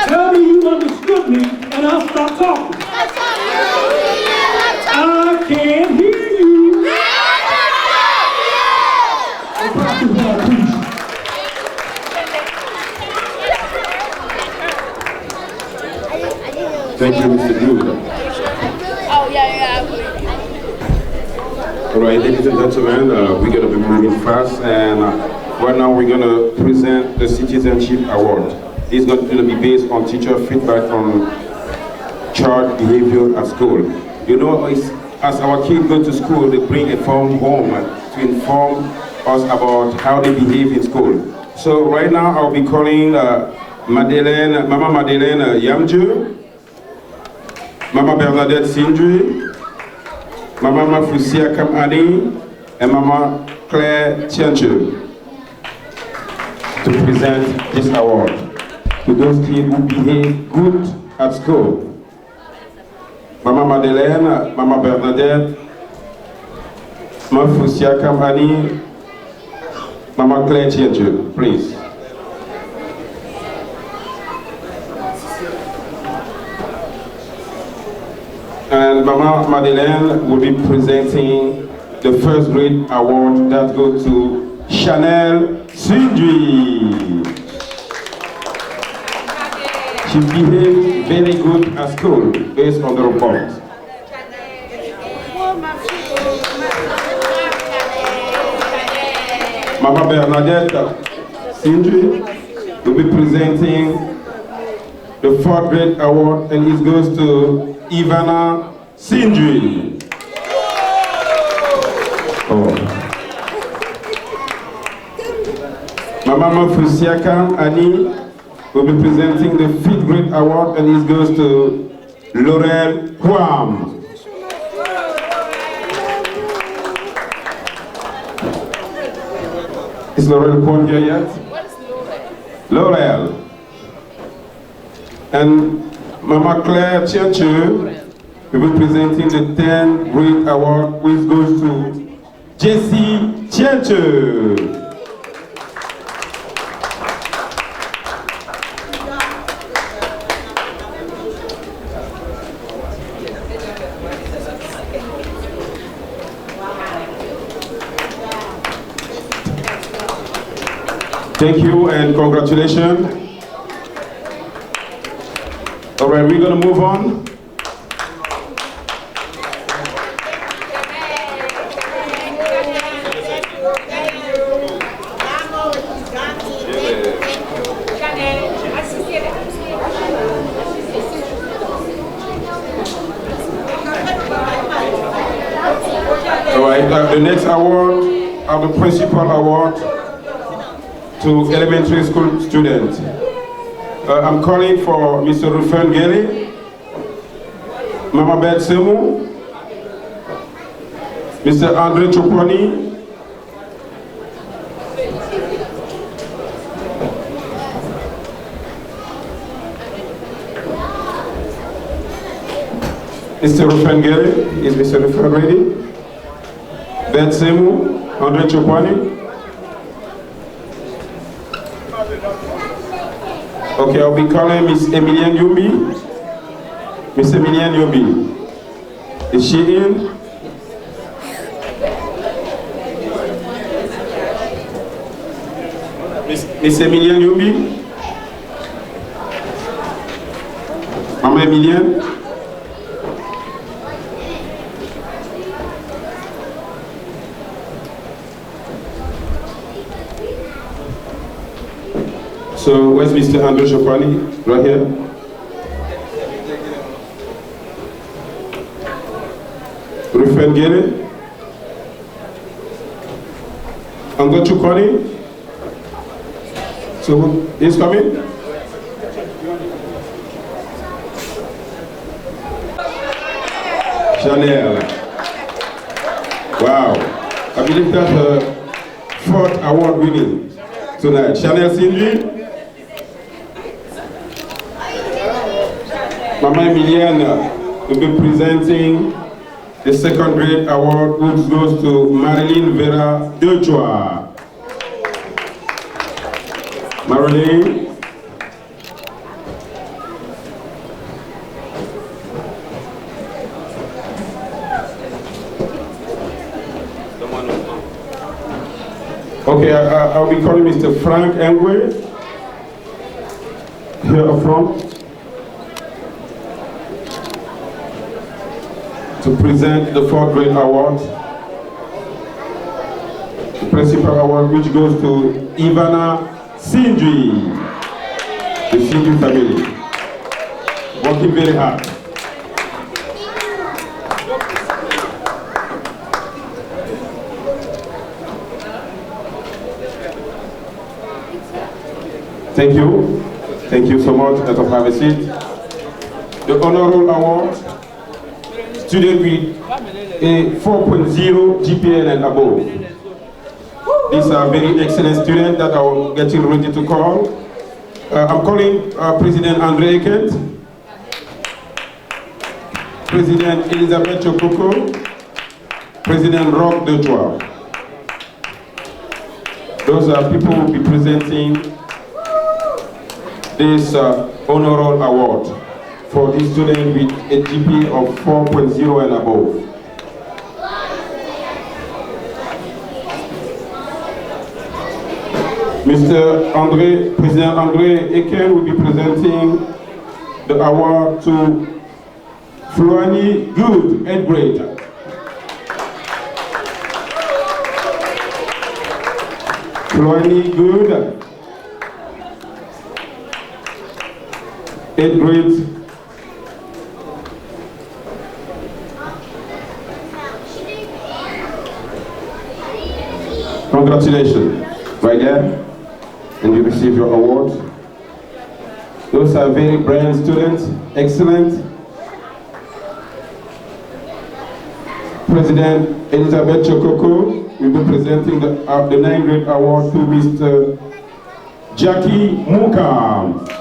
Tell me you understood me and I'll stop talking. I can't hear you. Thank you, Mr. Drew. Oh, yeah, All right, ladies and gentlemen, we're going to be moving fast, and right now we're going to present the Citizenship Award. It's going to be based on teacher feedback on child behavior at school. You know, as our kids go to school, they bring a form home to inform us about how they behave in school. So right now I'll be calling Mama Madeleine Yamju, Mama Bernadette Sindri, Mama Mafusia Kamani, and Mama Claire Tianchu to present this award to those kids who behave good at school. Mama Madeleine, Mama Bernadette, Mama Mafusia Kamani, Mama Claire Tianchu, please. And Mama Madeleine will be presenting the first grade award that goes to Chanel Sindri. She behaved very good at school based on the report. Mama Bernadette Sindri will be presenting the fourth grade award, and it goes to Ivana Sindri. Oh. Mama Mafusiaka Annie will be presenting the fifth grade award, and it goes to Laurel Kwam. Is Laurel Kwam here yet? Laurel. And Mama Claire Tianchu will be presenting the 10th grade award, which goes to Jessie Tianchu. Thank you and congratulations. All right, we're going to move on. All right, the next award are the principal award to elementary school students. I'm calling for Mr. Rufen Geli, Mama Beth Semu, Mr. Andre Choponi, Mr. Rufen Geli, is Mr. Rufen ready? Beth Semu, Andre Choponi. Okay, I'll be calling Miss Emilienne Yumbi. Miss Emilienne Yumbi. Is she in? Miss Emilienne Yumbi? Mama Emilienne? So where's Mr. Andre Chopani? Right here. Rufen Gere. Andre Chopani. So he's coming? Chanel. Wow. I believe that's her fourth award winning tonight. Chanel Sindri. Mama Emilienne will be presenting the second grade award, which goes to Marilyn Vera Dejoie. Marilyn. Okay, I'll be calling Mr. Frank Engwe here up front to present the fourth grade award, the principal award, which goes to Ivana Sindri, the Sindri family, working very hard. Thank you so much. Let us have a seat. The honor roll award, student with a 4.0 GPA and above. These are very excellent students that are getting ready to call. I'm calling President Andre Ekent, President Elizabeth Chokoko, President Rock Dejoie. Those are people who will be presenting this honor roll award for this student with a GPA of 4.0 and above. President Andre Eken will be presenting the award to Floani Good, 8th grade. Floani Good, 8th grade. Congratulations, right there, and you receive your award. Those are very brilliant students, excellent. President Elizabeth Chokoko will be presenting the 9th grade award to Mr. Jackie Mukam.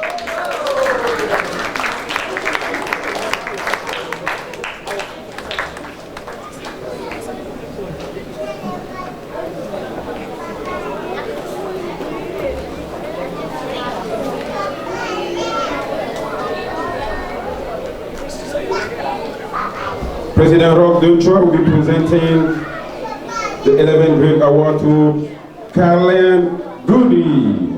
President Rock Dejoie will be presenting the 11th grade award to Carlin Goody.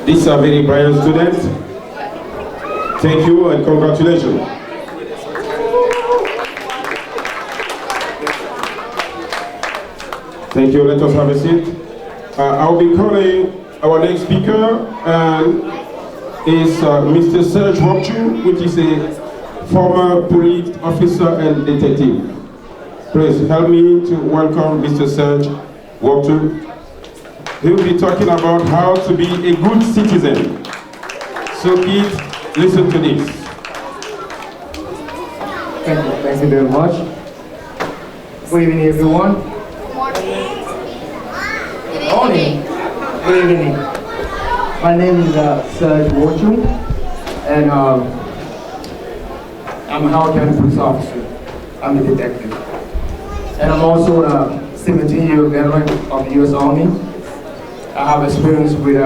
These are very brilliant students. Thank you and congratulations. Thank you. Let us have a seat. I'll be calling our next speaker, and is Mr. Serge Wokchu, which is a former police officer and detective. Please help me to welcome Mr. Serge Wokchu. He will be talking about how to be a good citizen. So kids, listen to this. Thank you very much. Good evening, everyone. Good morning. Good evening. My name is Serge Wokchu, and I'm a Haut-Nkam police officer. I'm a detective. And I'm also a 17-year veteran of the U.S. Army. I have experience with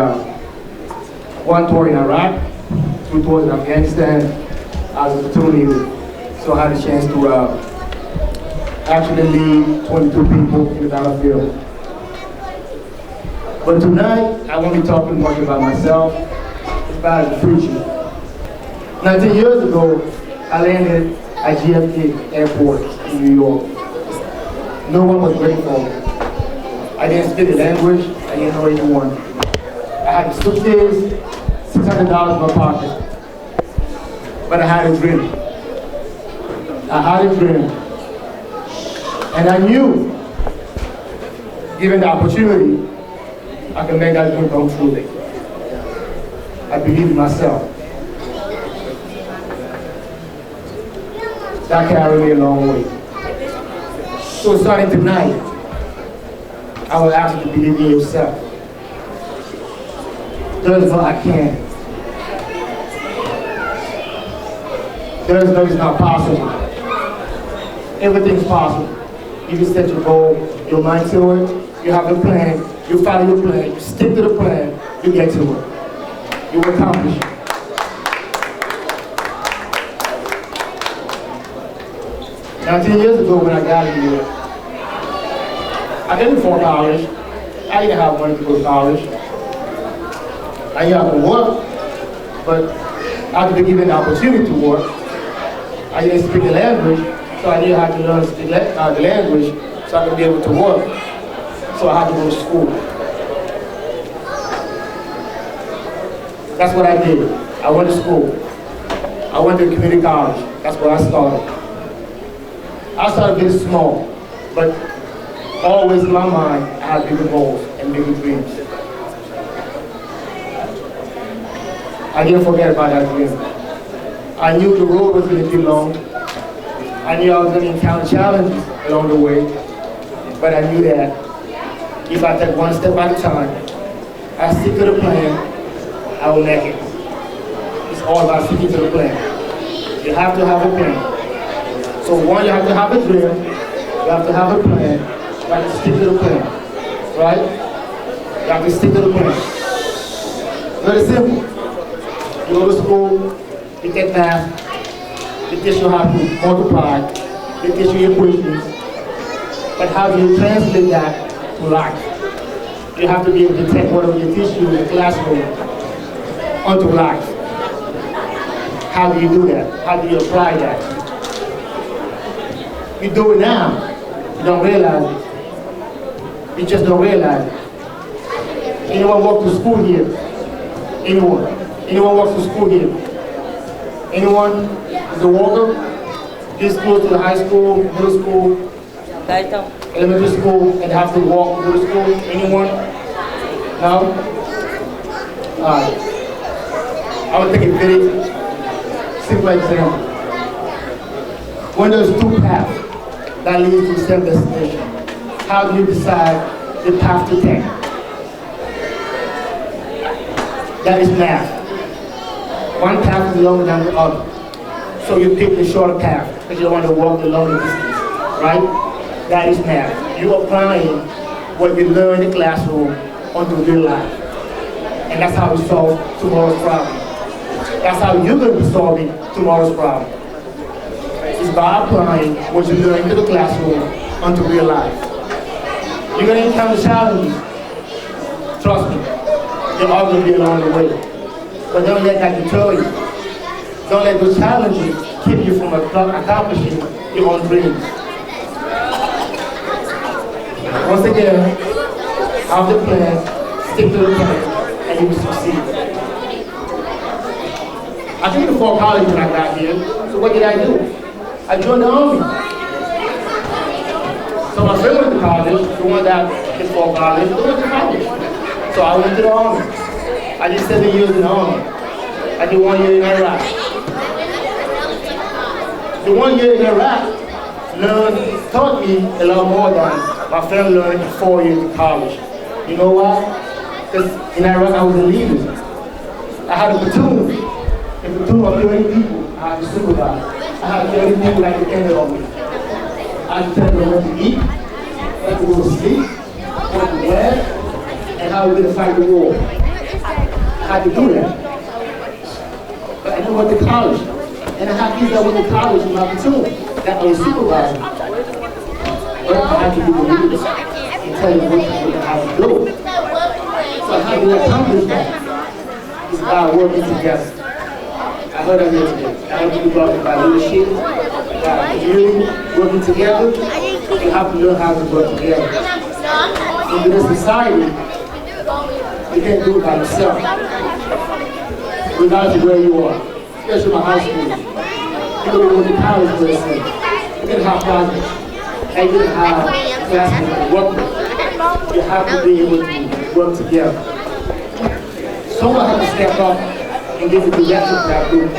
1 tour in Iraq, 2 tours in Afghanistan as a platoon leader. So I had a chance to actually lead 22 people in the battlefield. But tonight, I won't be talking much about myself, about the preacher. 19 years ago, I landed at JFK Airport in New York. No one was ready for me. I didn't speak the language, I didn't know anyone. I had a suitcase, $600 in my pocket. But I had a dream. I had a dream. And I knew, given the opportunity, I can make that dream come true. I believe in myself. That carried me a long way. So starting tonight, I will ask you to believe in yourself. There is no I can. There is no it's not possible. Everything's possible. If you set your goal, your mind to it, you have a plan, you follow your plan, you stick to the plan, you get to it. You will accomplish it. 19 years ago when I got here, I didn't afford college. I didn't have money to go to college. I didn't have to work, but I had to be given the opportunity to work. I didn't speak the language, so I didn't have to learn to speak the language so I could be able to work. So I had to go to school. That's what I did. I went to school. I went to community college. That's where I started. I started very small, but always in my mind, I had bigger goals and bigger dreams. I didn't forget about that dream. I knew the road was going to be long. I knew I was going to encounter challenges along the way, but I knew that if I take one step at a time, I stick to the plan, I will make it. It's all about sticking to the plan. You have to have a plan. So one, you have to have a dream, you have to have a plan, you have to stick to the plan, right? You have to stick to the plan. Very simple. You go to school, you take math, they teach you how to multiply, they teach you equations, but how do you translate that to life? You have to be able to take whatever they teach you in the classroom onto life. How do you do that? How do you apply that? You do it now, you don't realize it. You just don't realize it. Anyone walk to school here? Anyone? Anyone walks to school here? Anyone is a walker? This school to the high school, middle school, elementary school, and have to walk to school? Anyone? No? Alright. I will take a very simple example. When there's two paths that lead to the same destination, how do you decide the path to take? That is math. One path is longer than the other. So you pick the shorter path because you don't want to walk the longer distance, right? That is math. You're applying what you learn in the classroom onto real life. And that's how we solve tomorrow's problem. That's how you're going to be solving tomorrow's problem. It's by applying what you learn in the classroom onto real life. You're going to encounter challenges. Trust me, there are going to be along the way. But don't let that deter you. Don't let those challenges keep you from accomplishing your own dreams. Once again, have the plan, stick to the plan, and you will succeed. I came before college when I got here, so what did I do? I joined the Army. So my friend went to college, the one that came before college, they went to college. So I went to the Army. I did 7 years in the Army. I did 1 year in Iraq. The 1 year in Iraq taught me a lot more than my friend learned in 4 years in college. You know why? Because in Iraq I was a leader. I had a platoon. A platoon of 30 people I had to supervise. I had 30 people that depended on me. I had to tell them what to eat, when to go to sleep, what to wear, and how we're going to fight the war. I had to do that. But I went to college. And I had people that went to college in my platoon that were supervising. But I had to be the leader and tell them what to how to do. So how do we accomplish that? It's by working together. I heard that here today. I heard you talking about leadership, about community, working together. You have to learn how to work together. In this society, you can't do it by yourself. Regardless of where you are, especially my high school. You can go to college for this thing. You can have projects. And you can have classes to work with. You have to be able to work together. Someone has to step up and give the direction to that group of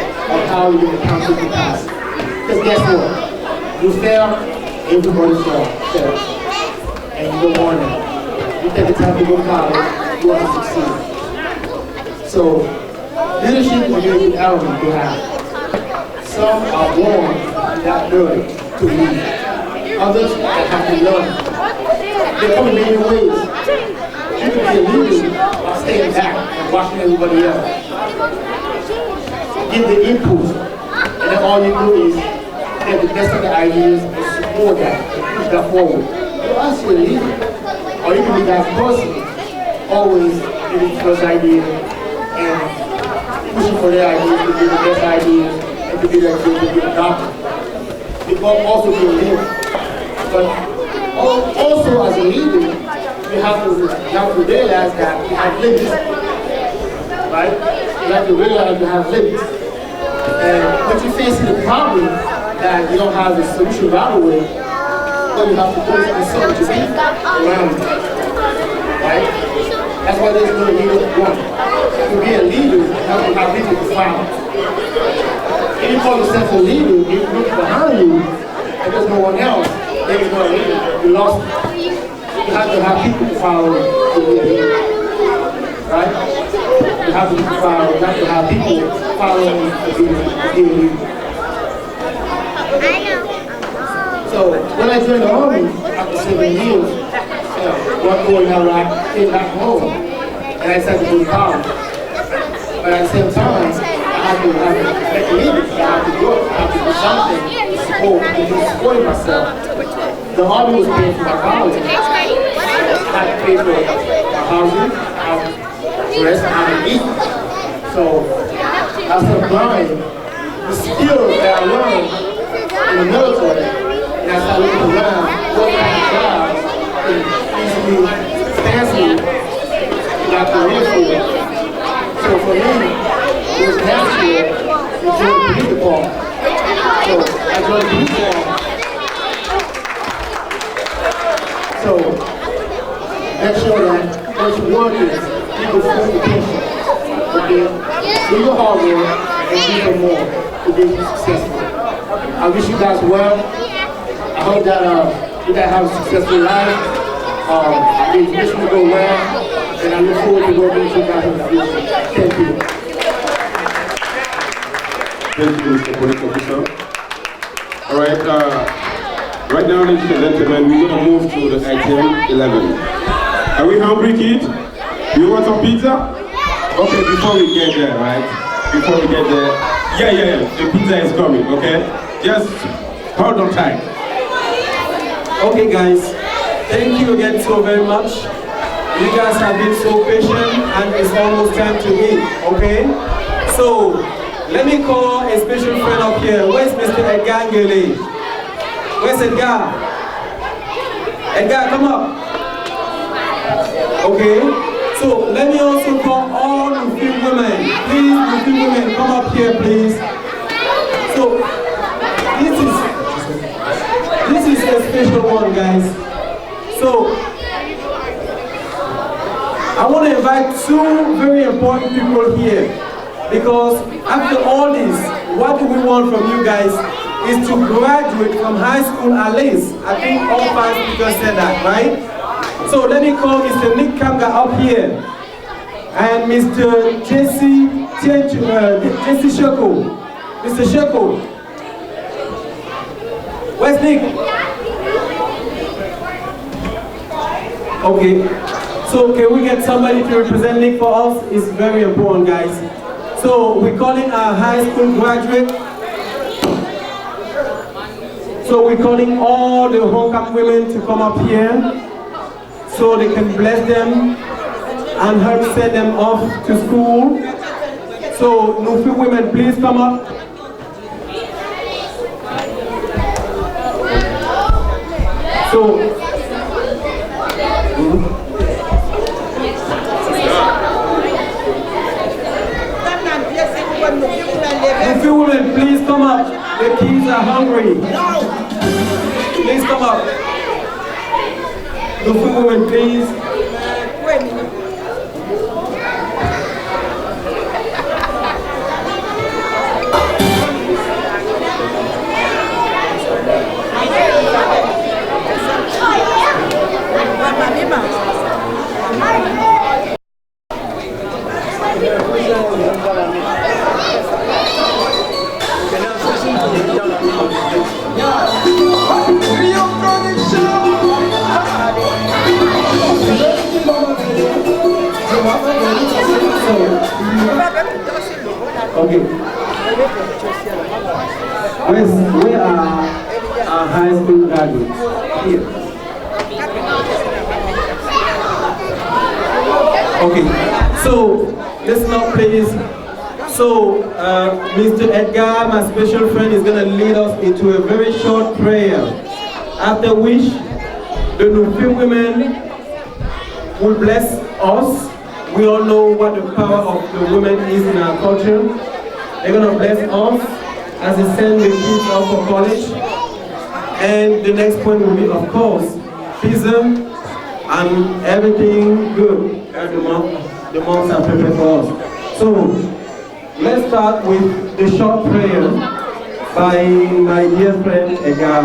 how you're going to counsel the class. Because guess what? You fail, everybody fails. And you don't want it. You take the time to go to college, you want to succeed. So, leadership is a very good element to have. Some are born that early to lead. Others have to learn. They come in many ways. You can be a leader by staying back and watching everybody else. Give the input, and then all you do is get the best of the ideas and support that and push that forward. You're also a leader. Or you can be that person, always giving first idea and pushing for their ideas to be the best ideas and to be that good to be a doctor. You can also be a leader. But also as a leader, you have to realize that you have limits. Right? You have to realize you have limits. And when you face the problem that you don't have a solution right away, what you have to do is consult your people around you. Right? That's why there's no leader of one. To be a leader, you have to have people to follow. If you call yourself a leader, if you look behind you, and there's no one else, then you're not a leader. You lost it. You have to have people to follow to be a leader. Right? You have to follow, you have to have people following to be a leader. So when I joined the army after 7 years, one boy now I came back home and I started to go to college. But at the same time, I had to make a living. I had to work, I had to do something to support myself. The army was paying for my college. I had to pay for my housing, I had to dress, I had to eat. So I started applying the skills that I learned in the military. And I started looking around what kind of jobs can easily, substantially, got career for. So for me, it was natural to join the police department. So I joined the police department. So make sure that once you work is, people feel the attention. Okay? Do your hard work and do some more to be successful. I wish you guys well. I hope that you guys have a successful life. The education will go well, and I look forward to working with you guys in the future. Thank you. Thank you, Mr. Police Officer. All right, right now, ladies and gentlemen, we're going to move to the item 11. Are we hungry, kids? You want some pizza? Okay, before we get there, right? Before we get there, yeah, the pizza is coming, okay? Just hold on tight. Okay, guys, thank you again so very much. You guys have been so patient, and it's almost time to eat, okay? So, let me call a special friend up here. Where's Mr. Edgar Ngele? Where's Edgar? Edgar, come up. Okay, so let me also call all the few women. Please, the few women, come up here, please. So, this is a special one, guys. So, I want to invite two very important people here, because after all this, what do we want from you guys is to graduate from high school at least. I think all 5 speakers said that, right? So let me call Mr. Nick Kanga up here, and Mr. Jesse Sheko. Mr. Sheko. Where's Nick? Okay. So can we get somebody to represent Nick for us? It's very important, guys. So we're calling our high school graduate. So we're calling all the Haut-Nkam women to come up here so they can bless them and help send them off to school. So Nufi women, please come up. So, Nufi women, please come up. The kids are hungry. Please come up. Nufi women, please. Okay. Where are our high school graduates? Here. Okay. So, listen up, please. So, Mr. Edgar, my special friend, is going to lead us into a very short prayer. After which, the Nufi women will bless us. We all know what the power of the women is in our culture. They're going to bless us as they send the kids off for college. And the next point will be, of course, pizza and everything good that the moms have prepared for us. So, let's start with the short prayer by my dear friend Edgar.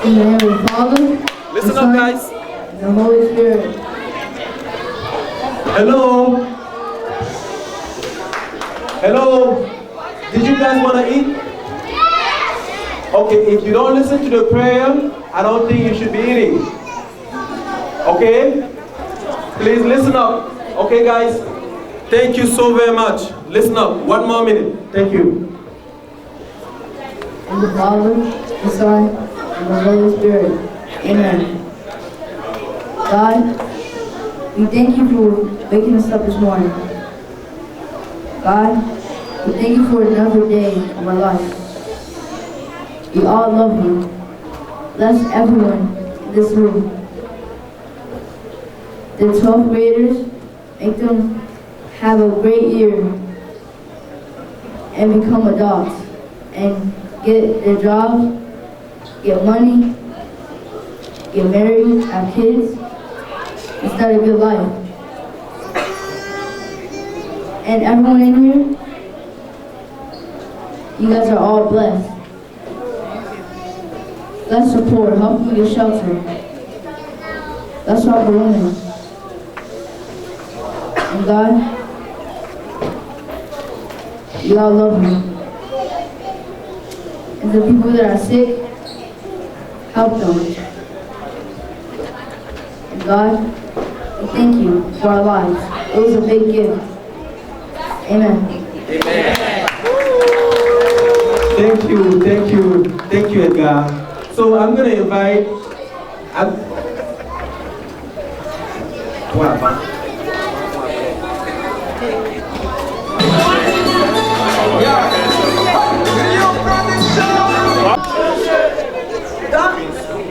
In the name of the Father, listen the up, Son, guys. and the Holy Spirit. Hello? Hello? Did you guys want to eat? Okay, if you don't listen to the prayer, I don't think you should be eating. Okay? Please listen up. Okay, guys? Thank you so very much. Listen up. 1 more minute. Thank you. In the Father, the Son, and the Holy Spirit. Amen. God, we thank you for waking us up this morning. God, we thank you for another day of our life. We all love you. Bless everyone in this room. The 12th graders, make them have a great year and become adults and get their jobs, get money, get married, have kids, and start a good life. And everyone in here, you guys are all blessed. Let's support, help you get shelter. Let's help the women. And God, we all love you. And the people that are sick, help them. And God, we thank you for our lives. It was a big gift. Amen. Amen. Thank you, thank you, thank you, Edgar. So I'm going to invite.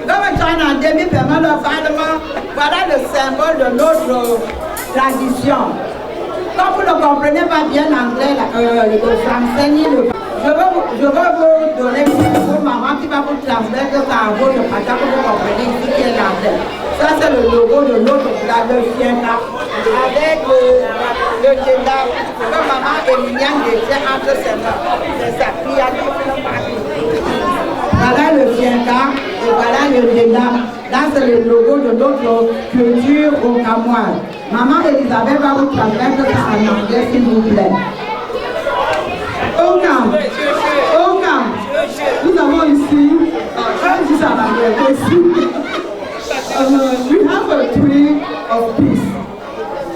Dans le China, demi permet le parlement, voilà le symbole de notre tradition. Quand vous ne comprenez pas bien l'anglais, le français ni le... Je veux vous donner une maman qui va vous transmettre ça à votre papa pour que vous compreniez ici qui est l'anglais. Ça c'est le logo de notre village, le Fienka, avec le Djenda, que maman Emilienne détient entre ses mains. C'est ça, puis il y a voilà le Fienka et voilà le Djenda. Là c'est le logo de notre culture Haut-Nkamoise. Maman Elisabeth va vous transmettre ça en anglais s'il vous plaît. Haut-Nkam, nous avons ici, we have a tree of peace.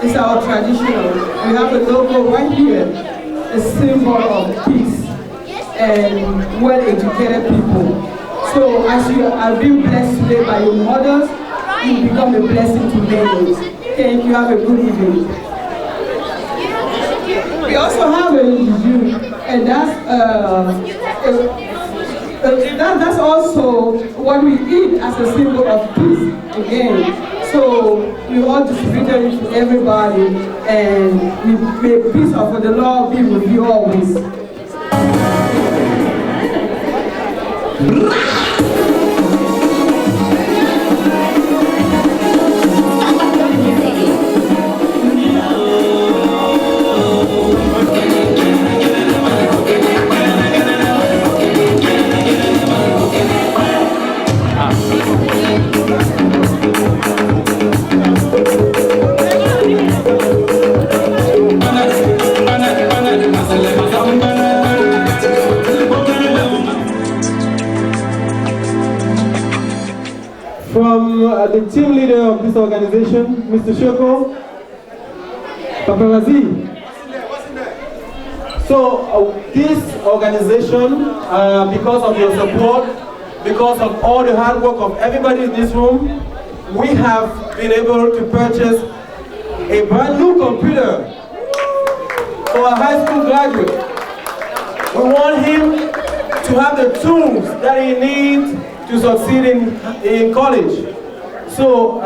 It's our traditional. We have a logo right here, a symbol of peace and well-educated people. So as you have been blessed today by your mothers, you become a blessing to many. Thank you. Have a good evening. We also have a juju, and that's also what we eat as a symbol of peace again. So we all distributed it to everybody, and may the peace of the Lord be with you always. From the team leader of this organization, Mr. Shoko. Paparazzi. So this organization, because of your support, because of all the hard work of everybody in this room, we have been able to purchase a brand new computer for a high school graduate. We want him to have the tools that he needs to succeed in college. So,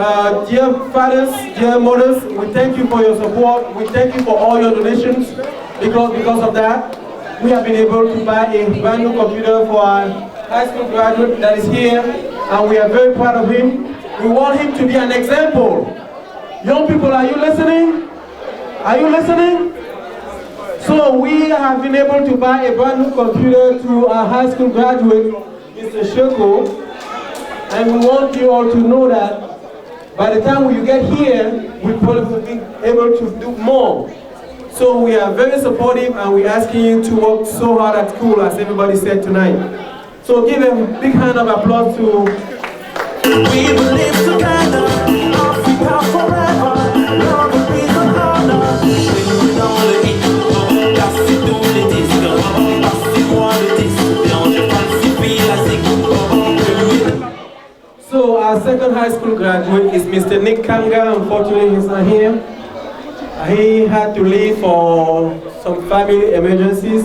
dear fathers, dear mothers, we thank you for your support. We thank you for all your donations. Because of that, we have been able to buy a brand new computer for our high school graduate that is here, and we are very proud of him. We want him to be an example. Young people, are you listening? Are you listening? So we have been able to buy a brand new computer to our high school graduate, Mr. Shoko. And we want you all to know that by the time you get here, we probably will be able to do more. So we are very supportive, and we're asking you to work so hard at school, as everybody said tonight. So give a big hand of applause to... We will live together, Africa forever, love and peace and honor. With all the hits, casse tous les disques, passez-moi le disque, et je falsifie la zig. So our second high school graduate is Mr. Nick Kanga. Unfortunately, he's not here. He had to leave for some family emergencies,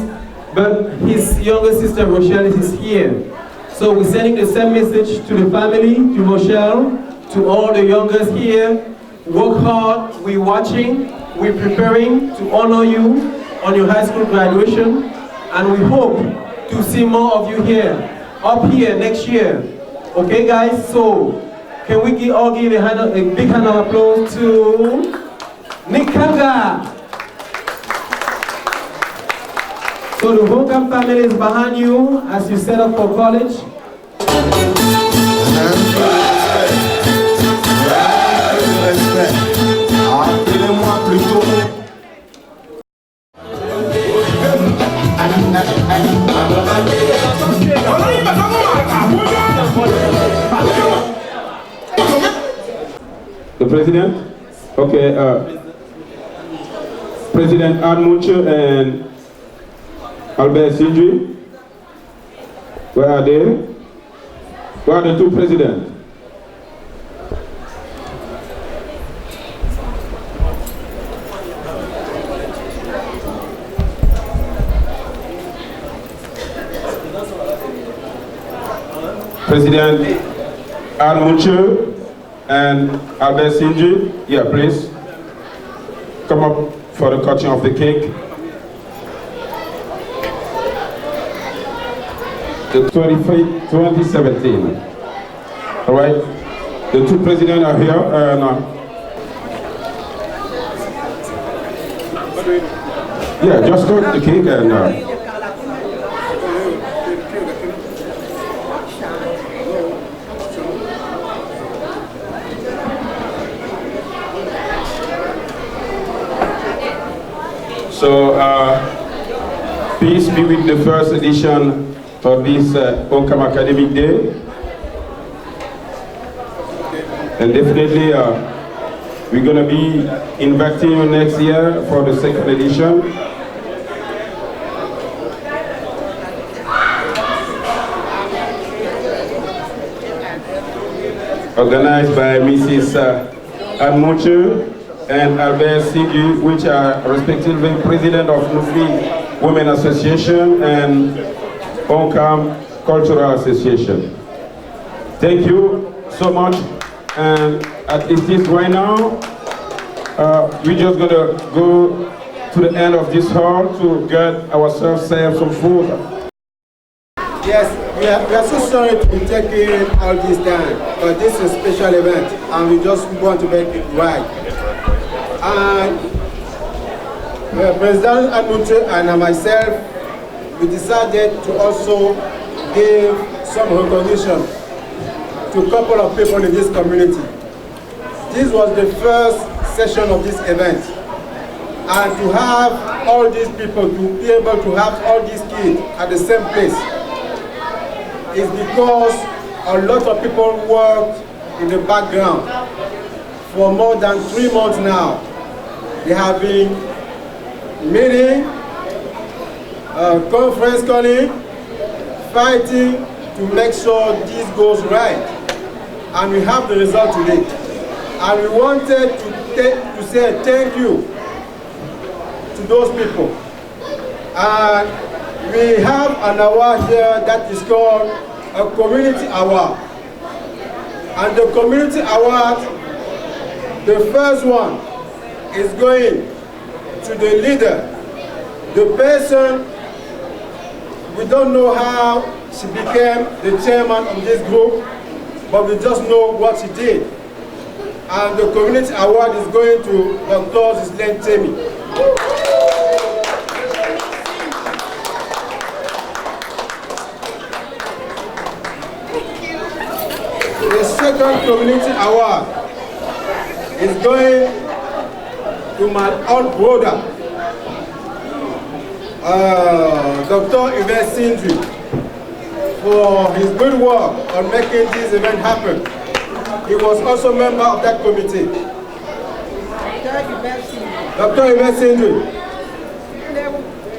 but his younger sister Rochelle is here. So we're sending the same message to the family, to Rochelle, to all the youngest here. Work hard, we're watching, we're preparing to honor you on your high school graduation, and we hope to see more of you here, up here next year. Okay guys, so can we all give a big hand of applause to Nick Kanga. So the Haut-Nkam family is behind you as you set up for college. Appelez-moi plutôt. The president? Okay, President Haut-Nkam and Albert Sindri, where are they? Where are the two presidents? President Haut-Nkam and Albert Sindri, yeah, please come up for the cutting of the cake. The 2017. All right, the two presidents are here, and yeah, just cut the cake and. So, peace be with the first edition of this Haut-Nkam Academic Day. And definitely, we're going to be inviting you next year for the second edition. Organized by Mrs. Haut-Nkam and Albert Sindri, which are respectively President of Nufi Women Association and Haut-Nkam Cultural Association. Thank you so much. And at this right now, we're just gonna go to the end of this hall to get ourselves some food. Yes, we are so sorry to be taking all this time, but this is a special event and we just want to make it right. And President Haut-Nkam and myself, we decided to also give some recognition to a couple of people in this community. This was the first session of this event. And to have all these people, to be able to have all these kids at the same place, is because a lot of people worked in the background for more than 3 months now. They have been meeting, conference calling, fighting to make sure this goes right. And we have the result today. And we wanted to say thank you to those people. And we have an award here that is called a Community Award. And the Community Award, the first one is going to the leader, the person, we don't know how she became the chairman of this group, but we just know what she did. And the Community Award is going to Dr. Zislen Temi. The second Community Award is going to my old brother, Dr. Yves Sindri, for his good work on making this event happen. He was also a member of that committee. Dr. Yves Sindri.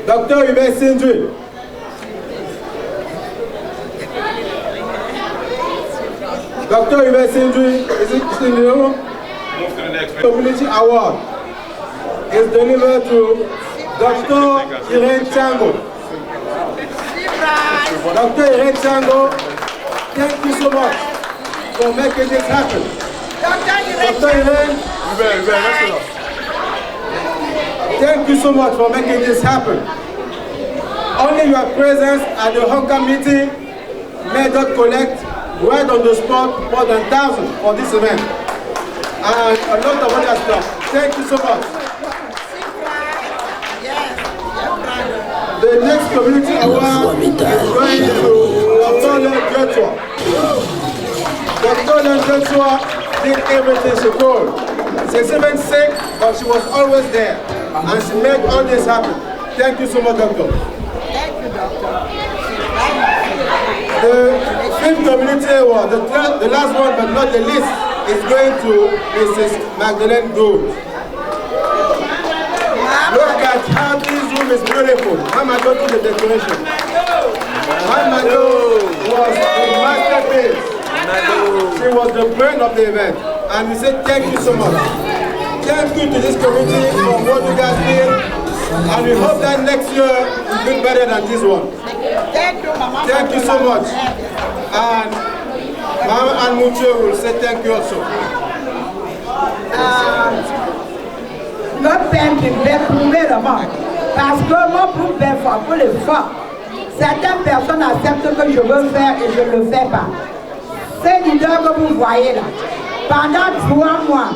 Dr. Yves Sindri. Dr. Yves Sindri, is it in the room? Move to the next Community Award is delivered to Dr. Irene Chango. Dr. Irene Chango, thank you so much for making this happen. Dr. Irene, thank you so much for making this happen. Only your presence at the Haut-Nkam meeting made us collect right on the spot more than 1,000 for this event. And a lot of other stuff. Thank you so much. The next Community Award is going to Dr. Joshua. Dr. Joshua did everything she could. She's even sick, but she was always there. And she made all this happen. Thank you so much, Doctor. Thank you, Doctor. The fifth Community Award, the last one but not the least, is going to Mrs. Magdalene Gould. Look at how this room is beautiful. Mama, go to the decoration. Mama was the masterpiece. She was the brain of the event. And we say thank you so much. Thank you to this committee for what you guys did. And we hope that next year will be better than this one. Thank you, Mama. Thank you so much. And Mama and Mucho will say thank you also. Notre père qui devait prouver le monde. Parce que mon pour faire pour le faire. Certaines personnes acceptent que je veux faire et je ne le fais pas. Ces leaders que vous voyez là, pendant 3 mois,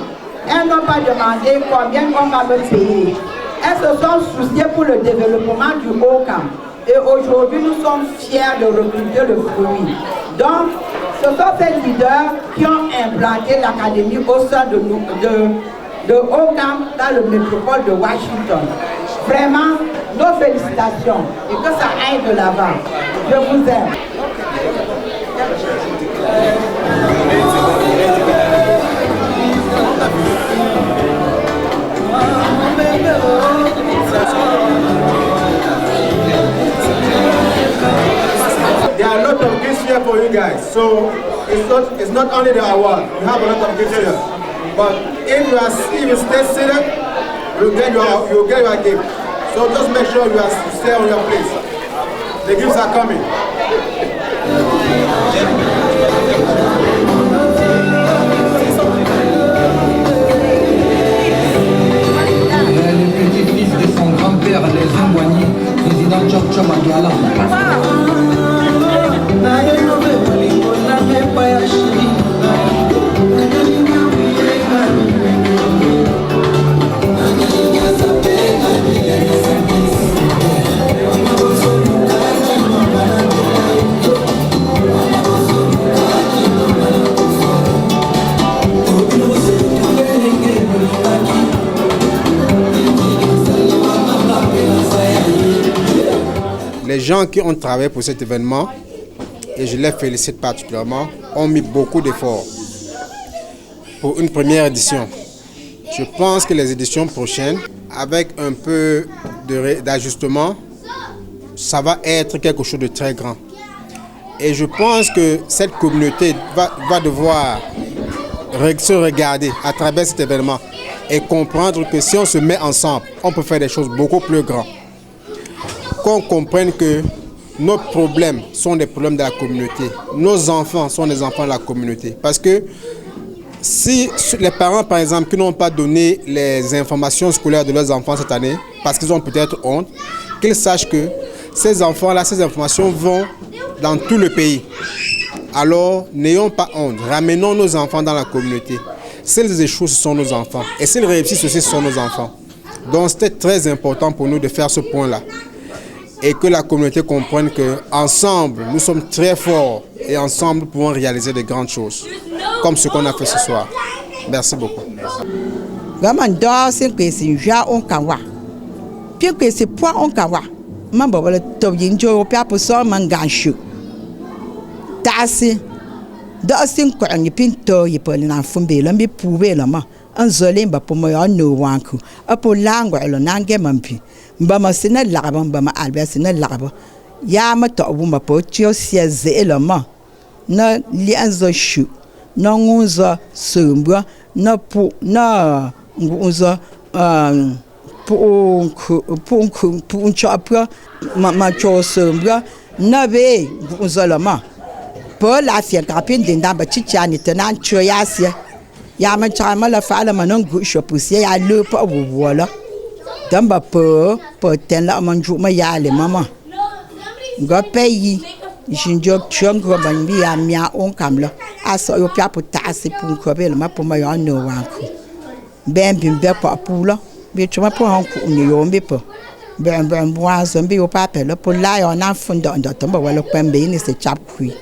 elles n'ont pas demandé combien on va me payer. Elles se sont souciées pour le développement du Haut-Nkam. Et aujourd'hui, nous sommes fiers de recruter le fruit. Donc, ce sont ces leaders qui ont implanté l'académie au sein de Haut-Nkam dans le métropole de Washington. Vraiment, nos félicitations et que ça aille de l'avant. Je vous aime. There are a lot of gifts here for you guys, so it's not only the award. We have a lot of gifts here, but if you stay seated, you'll get your gift. So just make sure you stay on your place. The gifts are coming. Le petit-fils de son grand-père, les Zambouani, président Tchop Aguala. Les gens qui ont travaillé pour cet événement, et je les félicite particulièrement, ont mis beaucoup d'efforts pour une première édition. Je pense que les éditions prochaines, avec un peu d'ajustement, ça va être quelque chose de très grand. Et je pense que cette communauté va devoir se regarder à travers cet événement et comprendre que si on se met ensemble, on peut faire des choses beaucoup plus grandes. Qu'on comprenne que nos problèmes sont des problèmes de la communauté. Nos enfants sont des enfants de la communauté. Parce que si les parents, par exemple, qui n'ont pas donné les informations scolaires de leurs enfants cette année, parce qu'ils ont peut-être honte, qu'ils sachent que ces enfants-là, ces informations vont dans tout le pays. Alors, n'ayons pas honte. Ramenons nos enfants dans la communauté. S'ils échouent, ce sont nos enfants. Et s'ils réussissent aussi, ce sont nos enfants. Donc, c'était très important pour nous de faire ce point-là. Et que la communauté comprenne qu'ensemble, nous sommes très forts. Et ensemble, nous pouvons réaliser de grandes choses. Comme ce qu'on a fait ce soir. Merci beaucoup. Tasi da sin ko ni pinto yi poli na fumbe la mi pouve la ma an zole ba po mo ya no wanku apo lango lo nange mampi mba ma sina lagaba mba ma alba sina lagaba ya ma to bu ma po tio sia ze la ma na li an zo shu na ngunza sumba na pu na ngunza pu chapra ma cho sumba na be ngunza la ma Paul a fait un capin d'un bâtiment ni tenant choyasia. Ya man chama la fala manon gusho poussière ya le pas voilà. Damba po ten la manju ma ya le mama. Go pays. Jinjok chongo banbi ya mia Haut-Nkam la. Aso yo pia pour tasser pour cober le ma pour ma ya no wanku. Ben bimbe pa pula. Bi chuma pour han ku ni yo mbe po. Ben bois zombi yo pa pe le pour la yo na funda ndo tomba wala pembe ni se chap kui.